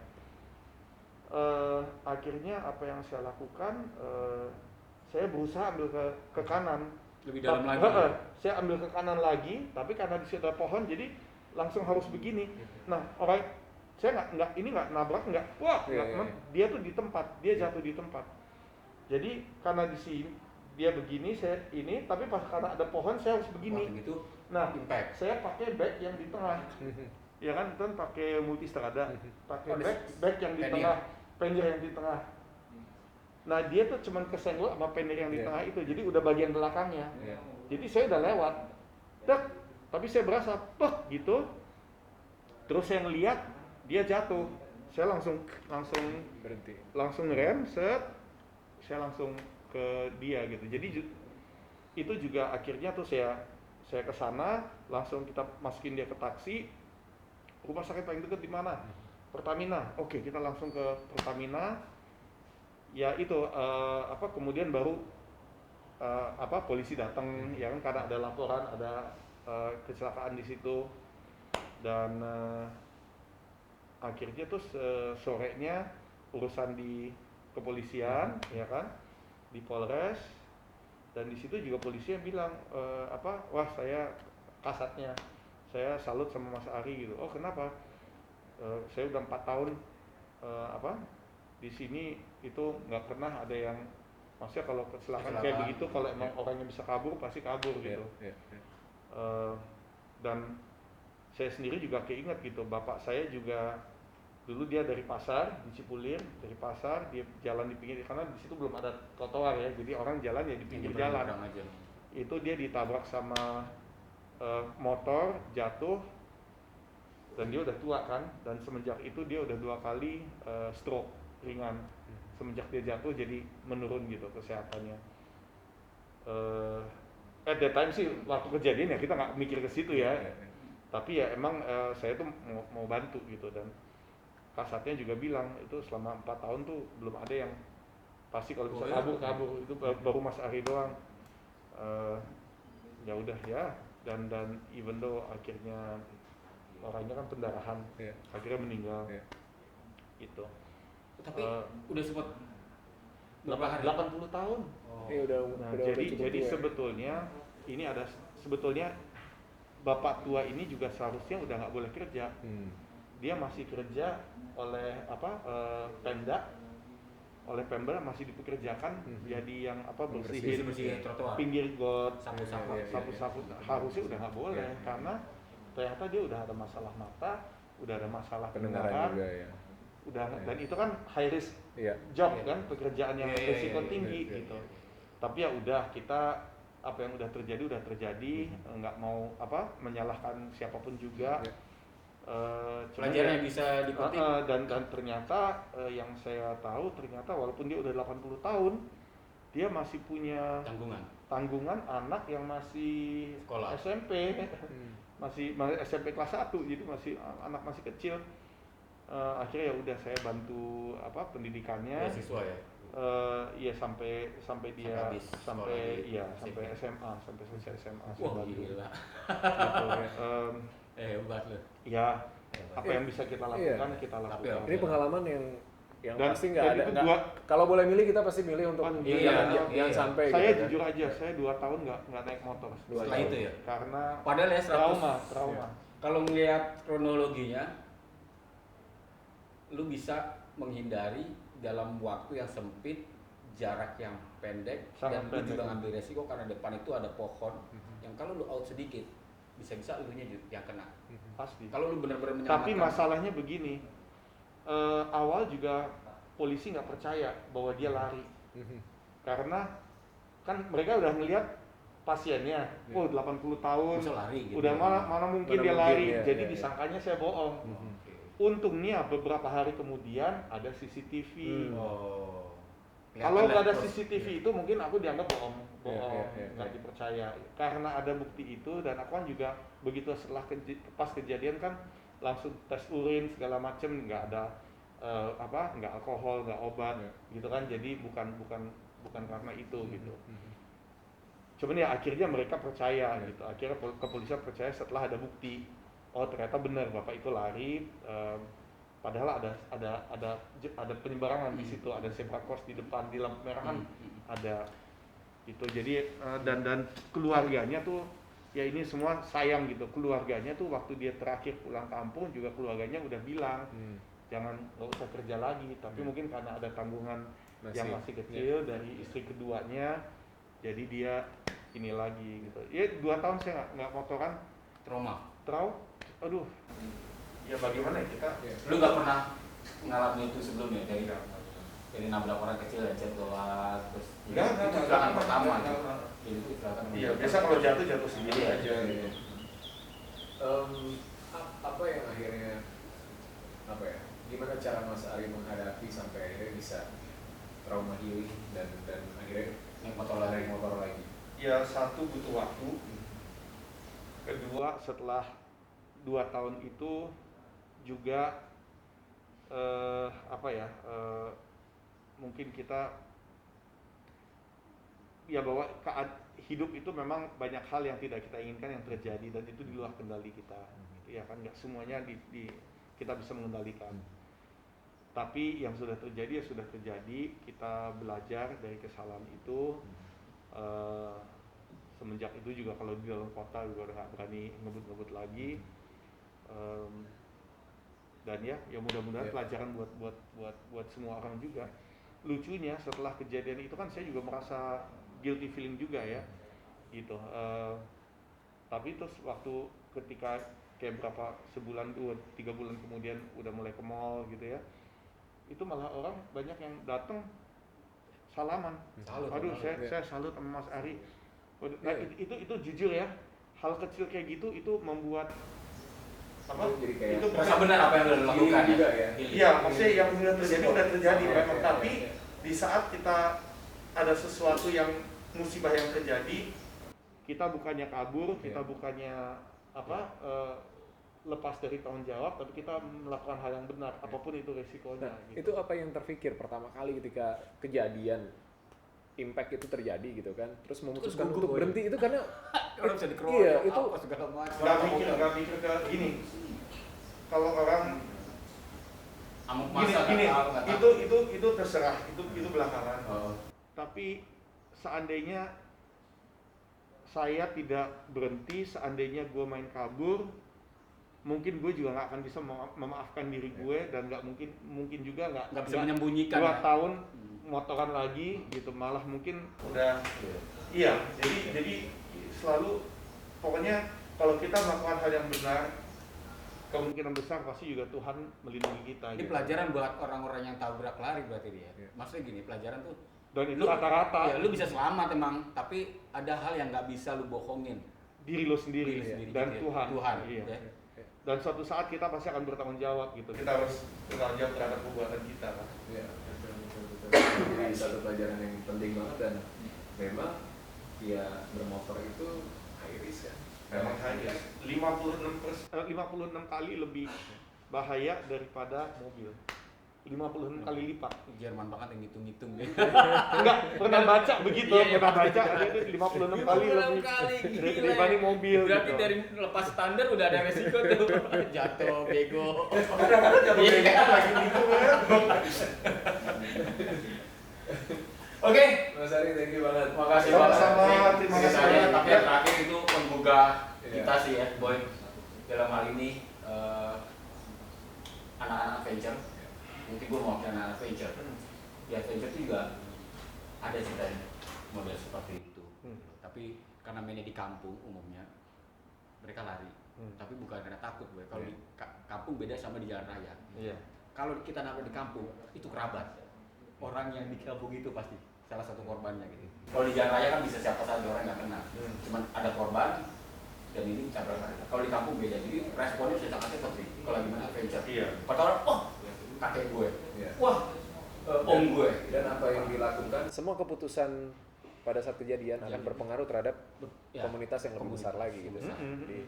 Akhirnya apa yang saya lakukan, saya berusaha ambil ke kanan. Lebih dalam lagi. Saya ambil ke kanan lagi, tapi karena di situ ada pohon, jadi langsung harus begini. Nah, saya nggak nabrak, dia tuh di tempat, dia jatuh di tempat. Jadi karena di sini dia begini, saya ini, tapi pas karena ada pohon saya harus begini. Waktu itu Nah, impact. saya pakai bag yang di tengah. Ya kan, pakai multistrada, pakai bag yang di tengah, pannier yang di tengah. Nah, dia tuh cuman kesenggol sama pannier yang di tengah itu, jadi udah bagian belakangnya. Jadi saya udah lewat, tapi saya berasa, gitu. Terus saya ngeliat dia jatuh, saya langsung Berhenti. langsung rem, saya langsung ke dia gitu. Jadi itu juga akhirnya tuh saya ke sana, langsung kita masukin dia ke taksi. Rumah sakit paling dekat di mana? Pertamina. Oke, kita langsung ke Pertamina. Ya itu kemudian baru polisi datang ya kan, karena ada laporan ada kecelakaan di situ. Dan akhirnya tuh sorenya urusan di kepolisian ya kan, di Polres, dan di situ juga polisi yang bilang wah saya kasatnya, saya salut sama Mas Ari gitu. Oh kenapa? Saya udah 4 tahun di sini itu nggak pernah ada yang, maksudnya kalau kecelakaan kayak begitu, kalau emang orangnya bisa kabur pasti kabur gitu. Dan saya sendiri juga keinget gitu, bapak saya juga dulu dia dari pasar di Cipulir, dari pasar dia jalan di pinggir, karena di situ belum ada trotoar ya, jadi orang jalan ya di pinggir jalan. Itu dia ditabrak sama motor, jatuh, dan dia udah tua kan, dan semenjak itu dia udah 2 kali stroke ringan. Semenjak dia jatuh jadi menurun gitu kesehatannya. At that time sih waktu kejadian ya kita nggak mikir ke situ ya. Tapi ya emang saya tuh mau bantu gitu, dan kasatnya juga bilang itu selama 4 tahun tuh belum ada yang pasti kalau bisa kabur itu baru Mas Ari doang. Ya udah ya, dan even though akhirnya orangnya kan pendarahan, akhirnya meninggal. Gitu. Tapi udah sempat berapa hari? 80 tahun. Jadi sebetulnya ini sebetulnya bapak tua ini juga seharusnya udah nggak boleh kerja. Dia masih kerja oleh Pemda masih dipekerjakan jadi yang bersihin trotoar, pinggir got, sapu-sapu. harusnya udah nggak boleh karena ternyata dia udah ada masalah mata, udah ada masalah pendengaran juga ya. Dan itu kan high risk job kan, pekerjaan yang risiko tinggi gitu. Tapi ya udah, kita apa yang udah terjadi nggak mau menyalahkan siapapun juga. Pelajaran yang bisa dipetik. Dan ternyata yang saya tahu, ternyata walaupun dia udah 80 tahun, dia masih punya tanggungan anak yang masih sekolah SMP, masih SMP kelas 1, jadi anak masih kecil. Akhirnya ya udah saya bantu pendidikannya. Siswa ya. Iya sampai dia sampai SMA, sampai selesai SMA. Wah, gila. Gitu ya. Hebat loh. Ya, apa yang bisa kita lakukan kita lakukan. Ini pengalaman yang dan, pasti nggak ada. Kalau boleh milih kita pasti milih untuk jangan sampai. Saya gitu, jujur aja, saya 2 tahun nggak naik motor. Setelah itu ya. Karena padahal ya trauma. Ya. Kalau melihat kronologinya, lu bisa menghindari dalam waktu yang sempit, jarak yang pendek, dan lu juga ngambil resiko karena depan itu ada pohon yang kalau lu out sedikit bisa-bisa lu nya yang kena. Pasti. Kalau lu benar-benar menyelamatkan. Tapi masalahnya begini, awal juga polisi nggak percaya bahwa dia lari, karena kan mereka udah ngelihat pasiennya, oh 80 tahun, Masa lari gitu. udah mana mungkin Mana dia mungkin, lari, ya, jadi ya. disangkanya saya bohong. Oke. Untungnya beberapa hari kemudian ada CCTV. Oh. Kalau nggak ada Terus. CCTV itu mungkin aku dianggap bohong, Iya, nggak iya. dipercaya. Karena ada bukti itu dan aku kan juga begitu setelah pas kejadian kan langsung tes urin segala macem, nggak ada nggak alkohol, nggak obat, Iya. gitu kan. Jadi bukan karena itu gitu. Cuman ya akhirnya mereka percaya gitu. Akhirnya kepolisian percaya setelah ada bukti. Oh ternyata benar bapak itu lari. Padahal ada penyebarangan di situ, ada zebra cross di depan, di lampu merah kan ada itu. Jadi dan keluarganya tuh ya ini semua sayang gitu. Keluarganya tuh waktu dia terakhir pulang kampung juga keluarganya udah bilang jangan nggak usah kerja lagi. Tapi mungkin karena ada tanggungan yang masih kecil dari istri keduanya, jadi dia ini lagi gitu. Ya 2 tahun saya nggak motoran, Trauma. aduh. Ya bagaimana ya kita? Lu nggak pernah ngalamin itu sebelumnya dari nabrak orang kecil ya jatuh terus Enggak, itu kecelakaan pertama enggak. gitu. Itu kecelakaan. Iya, biasa kalau jatuh sendiri aja gitu. Apa yang akhirnya gimana cara Mas Ari menghadapi sampai akhirnya bisa trauma healing dan akhirnya Naik motor lagi. Ya satu butuh waktu. Kedua setelah 2 tahun itu juga mungkin kita ya bahwa hidup itu memang banyak hal yang tidak kita inginkan yang terjadi dan itu di luar kendali kita, ya kan nggak semuanya kita bisa mengendalikan. Tapi yang sudah terjadi ya sudah terjadi, kita belajar dari kesalahan itu. Semenjak itu juga kalau di dalam kota juga udah nggak berani ngebut lagi. Dan ya mudah-mudahan pelajaran buat semua orang juga. Lucunya setelah kejadian itu kan saya juga merasa guilty feeling juga ya gitu. Tapi terus waktu ketika kayak berapa sebulan 2-3 bulan kemudian udah mulai ke mall gitu ya, itu malah orang banyak yang datang salaman. Aduh saya salut sama Mas Ari. Nah, itu jujur ya, hal kecil kayak gitu itu membuat jadi kayak itu Rasa benar apa yang lo lakukan juga ya. iya, maksudnya yang udah terjadi Iya, memang. iya, Tapi iya. di saat kita ada sesuatu yang musibah yang terjadi, kita bukannya kabur, kita bukannya lepas dari tanggung jawab, tapi kita melakukan hal yang benar, apapun itu resikonya. Nah, Gitu. itu apa yang terpikir pertama kali ketika kejadian impact itu terjadi gitu kan, terus memutuskan gugup, untuk woy. berhenti itu karena Orang bisa dikeroyok, iya, itu apa segala macam. Gak mikir ke gini. Kalau orang Amuk gini, masa nggak tahu. itu terserah, itu belakangan. Oh. Tapi seandainya saya tidak berhenti, seandainya gue main kabur, mungkin gue juga nggak akan bisa memaafkan diri gue dan nggak mungkin juga nggak bisa menyembunyikan 2 ya? tahun motoran lagi gitu, malah mungkin udah iya. Jadi selalu pokoknya kalau kita melakukan hal yang benar, kemungkinan besar pasti juga Tuhan melindungi kita. Ini gitu. pelajaran buat orang-orang yang tabrak lari berarti dia. Maksudnya gini, pelajaran tuh Dan itu rata-rata ya lu bisa selamat emang, tapi ada hal yang nggak bisa lu bohongin. diri lo sendiri, Diri sendiri dan gitu ya. Tuhan. Iya. Iya. Dan suatu saat kita pasti akan bertanggung jawab gitu. Kita harus bertanggung jawab terhadap perbuatan kita kan. ya, betul. Jadi satu pelajaran yang penting banget dan memang ya bermotor itu high risk kan. Memang hanya 56 kali lebih bahaya daripada mobil. 56 kali lipat. Jerman banget yang ngitung-ngitung ya. Enggak, pernah baca begitu, Iya, pernah baca itu 56 kali 56 lebih kali, gila. dibanding mobil. Berarti gitu. dari lepas standar udah ada resiko tuh. Jatuh, bego. Kadang-kadang jatuh Iya. bego lagi gitu kan. Oke. Mas Ari, thank you banget. Makasih Sama-sama, banget. terima kasih Ceritanya, banyak. tapi yang terakhir itu menggugah Iya. kita sih ya, Boy. Dalam hal ini anak-anak venture. Mungkin gue mau anak venture. Ya venture itu juga ada ceritanya model seperti itu. Tapi karena mainnya di kampung umumnya, mereka lari. Tapi bukan karena takut, gue. Kalau di kampung beda sama di jalan raya. Iya. Kalau kita nabrak di kampung, itu kerabat. Orang yang di kampung itu pasti. salah satu korbannya gitu. Kalau di jalan raya kan bisa siapa saja orang nggak kenal, cuman ada korban dan ini tabrakan. Kalau di kampung beda, jadi responnya bisa sangat cepat sih. Kalau lagi main adventure, kata orang, oh kakek gue, wah om gue. Dan apa yang dilakukan, semua keputusan pada saat kejadian akan berpengaruh terhadap komunitas yang lebih besar lagi gitu. Jadi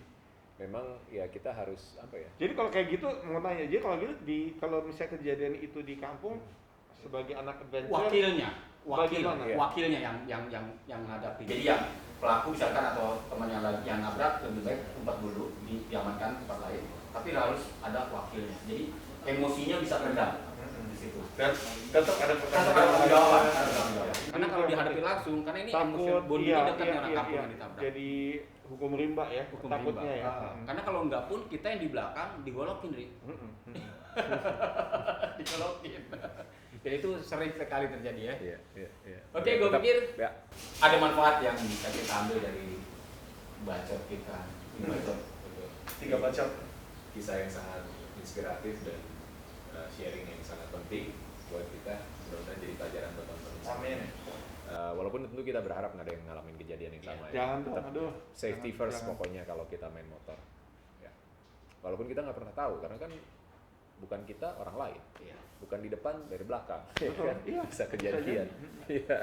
memang ya kita harus apa ya? Jadi kalau kayak gitu mau tanya, jadi kalau gitu kalau misalnya kejadian itu di kampung sebagai anak adventure, wakilnya yang menghadapi. Jadi yang pelaku misalkan atau teman yang nabrak lebih baik tempat dulu diamankan tempat lain, tapi harus ada wakilnya. Jadi emosinya bisa redam di situ. dan tetap ada tanggung jawab. Karena kalau dihadapi langsung, karena ini emosi takut, bondingnya dekat orang kampung yang ditabrak. Jadi hukum rimba ya, Hukum takutnya rimba. ya. Karena kalau enggak pun kita yang di belakang digolokin, Ri. Digolokin. Jadi itu sering sekali terjadi ya. Iya. Oke, gue pikir ya. ada manfaat yang bisa kita ambil dari bacot kita. Bacot. Tiga bacot. Kisah yang sangat inspiratif dan sharing yang sangat penting buat kita, mudah-mudahan jadi pelajaran buat teman-teman. Amin. Walaupun tentu kita berharap nggak ada yang ngalamin kejadian yang sama ya. Jangan dong, Tetap aduh. safety Jangan, first jangan. pokoknya kalau kita main motor. Ya. Walaupun kita nggak pernah tahu karena kan bukan kita, orang lain. Iya. Bukan di depan, dari belakang. Betul, Kan? iya. Bisa kejadian. Iya.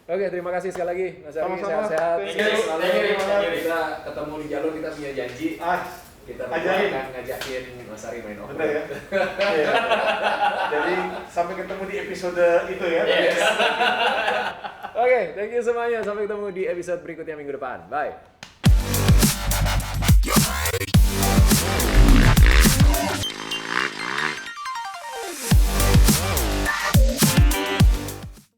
Oke, terima kasih sekali lagi Mas Ari, Sama-sama. sehat-sehat. Thank you. Selalu Thank you. kita ketemu di jalur, kita punya janji. Kita ajarin. akan ngajakin Mas Ari main off-road. Bener ya? Iya. Jadi sampai ketemu di episode itu ya. Oke, thank you semuanya. Sampai ketemu di episode berikutnya minggu depan. Bye.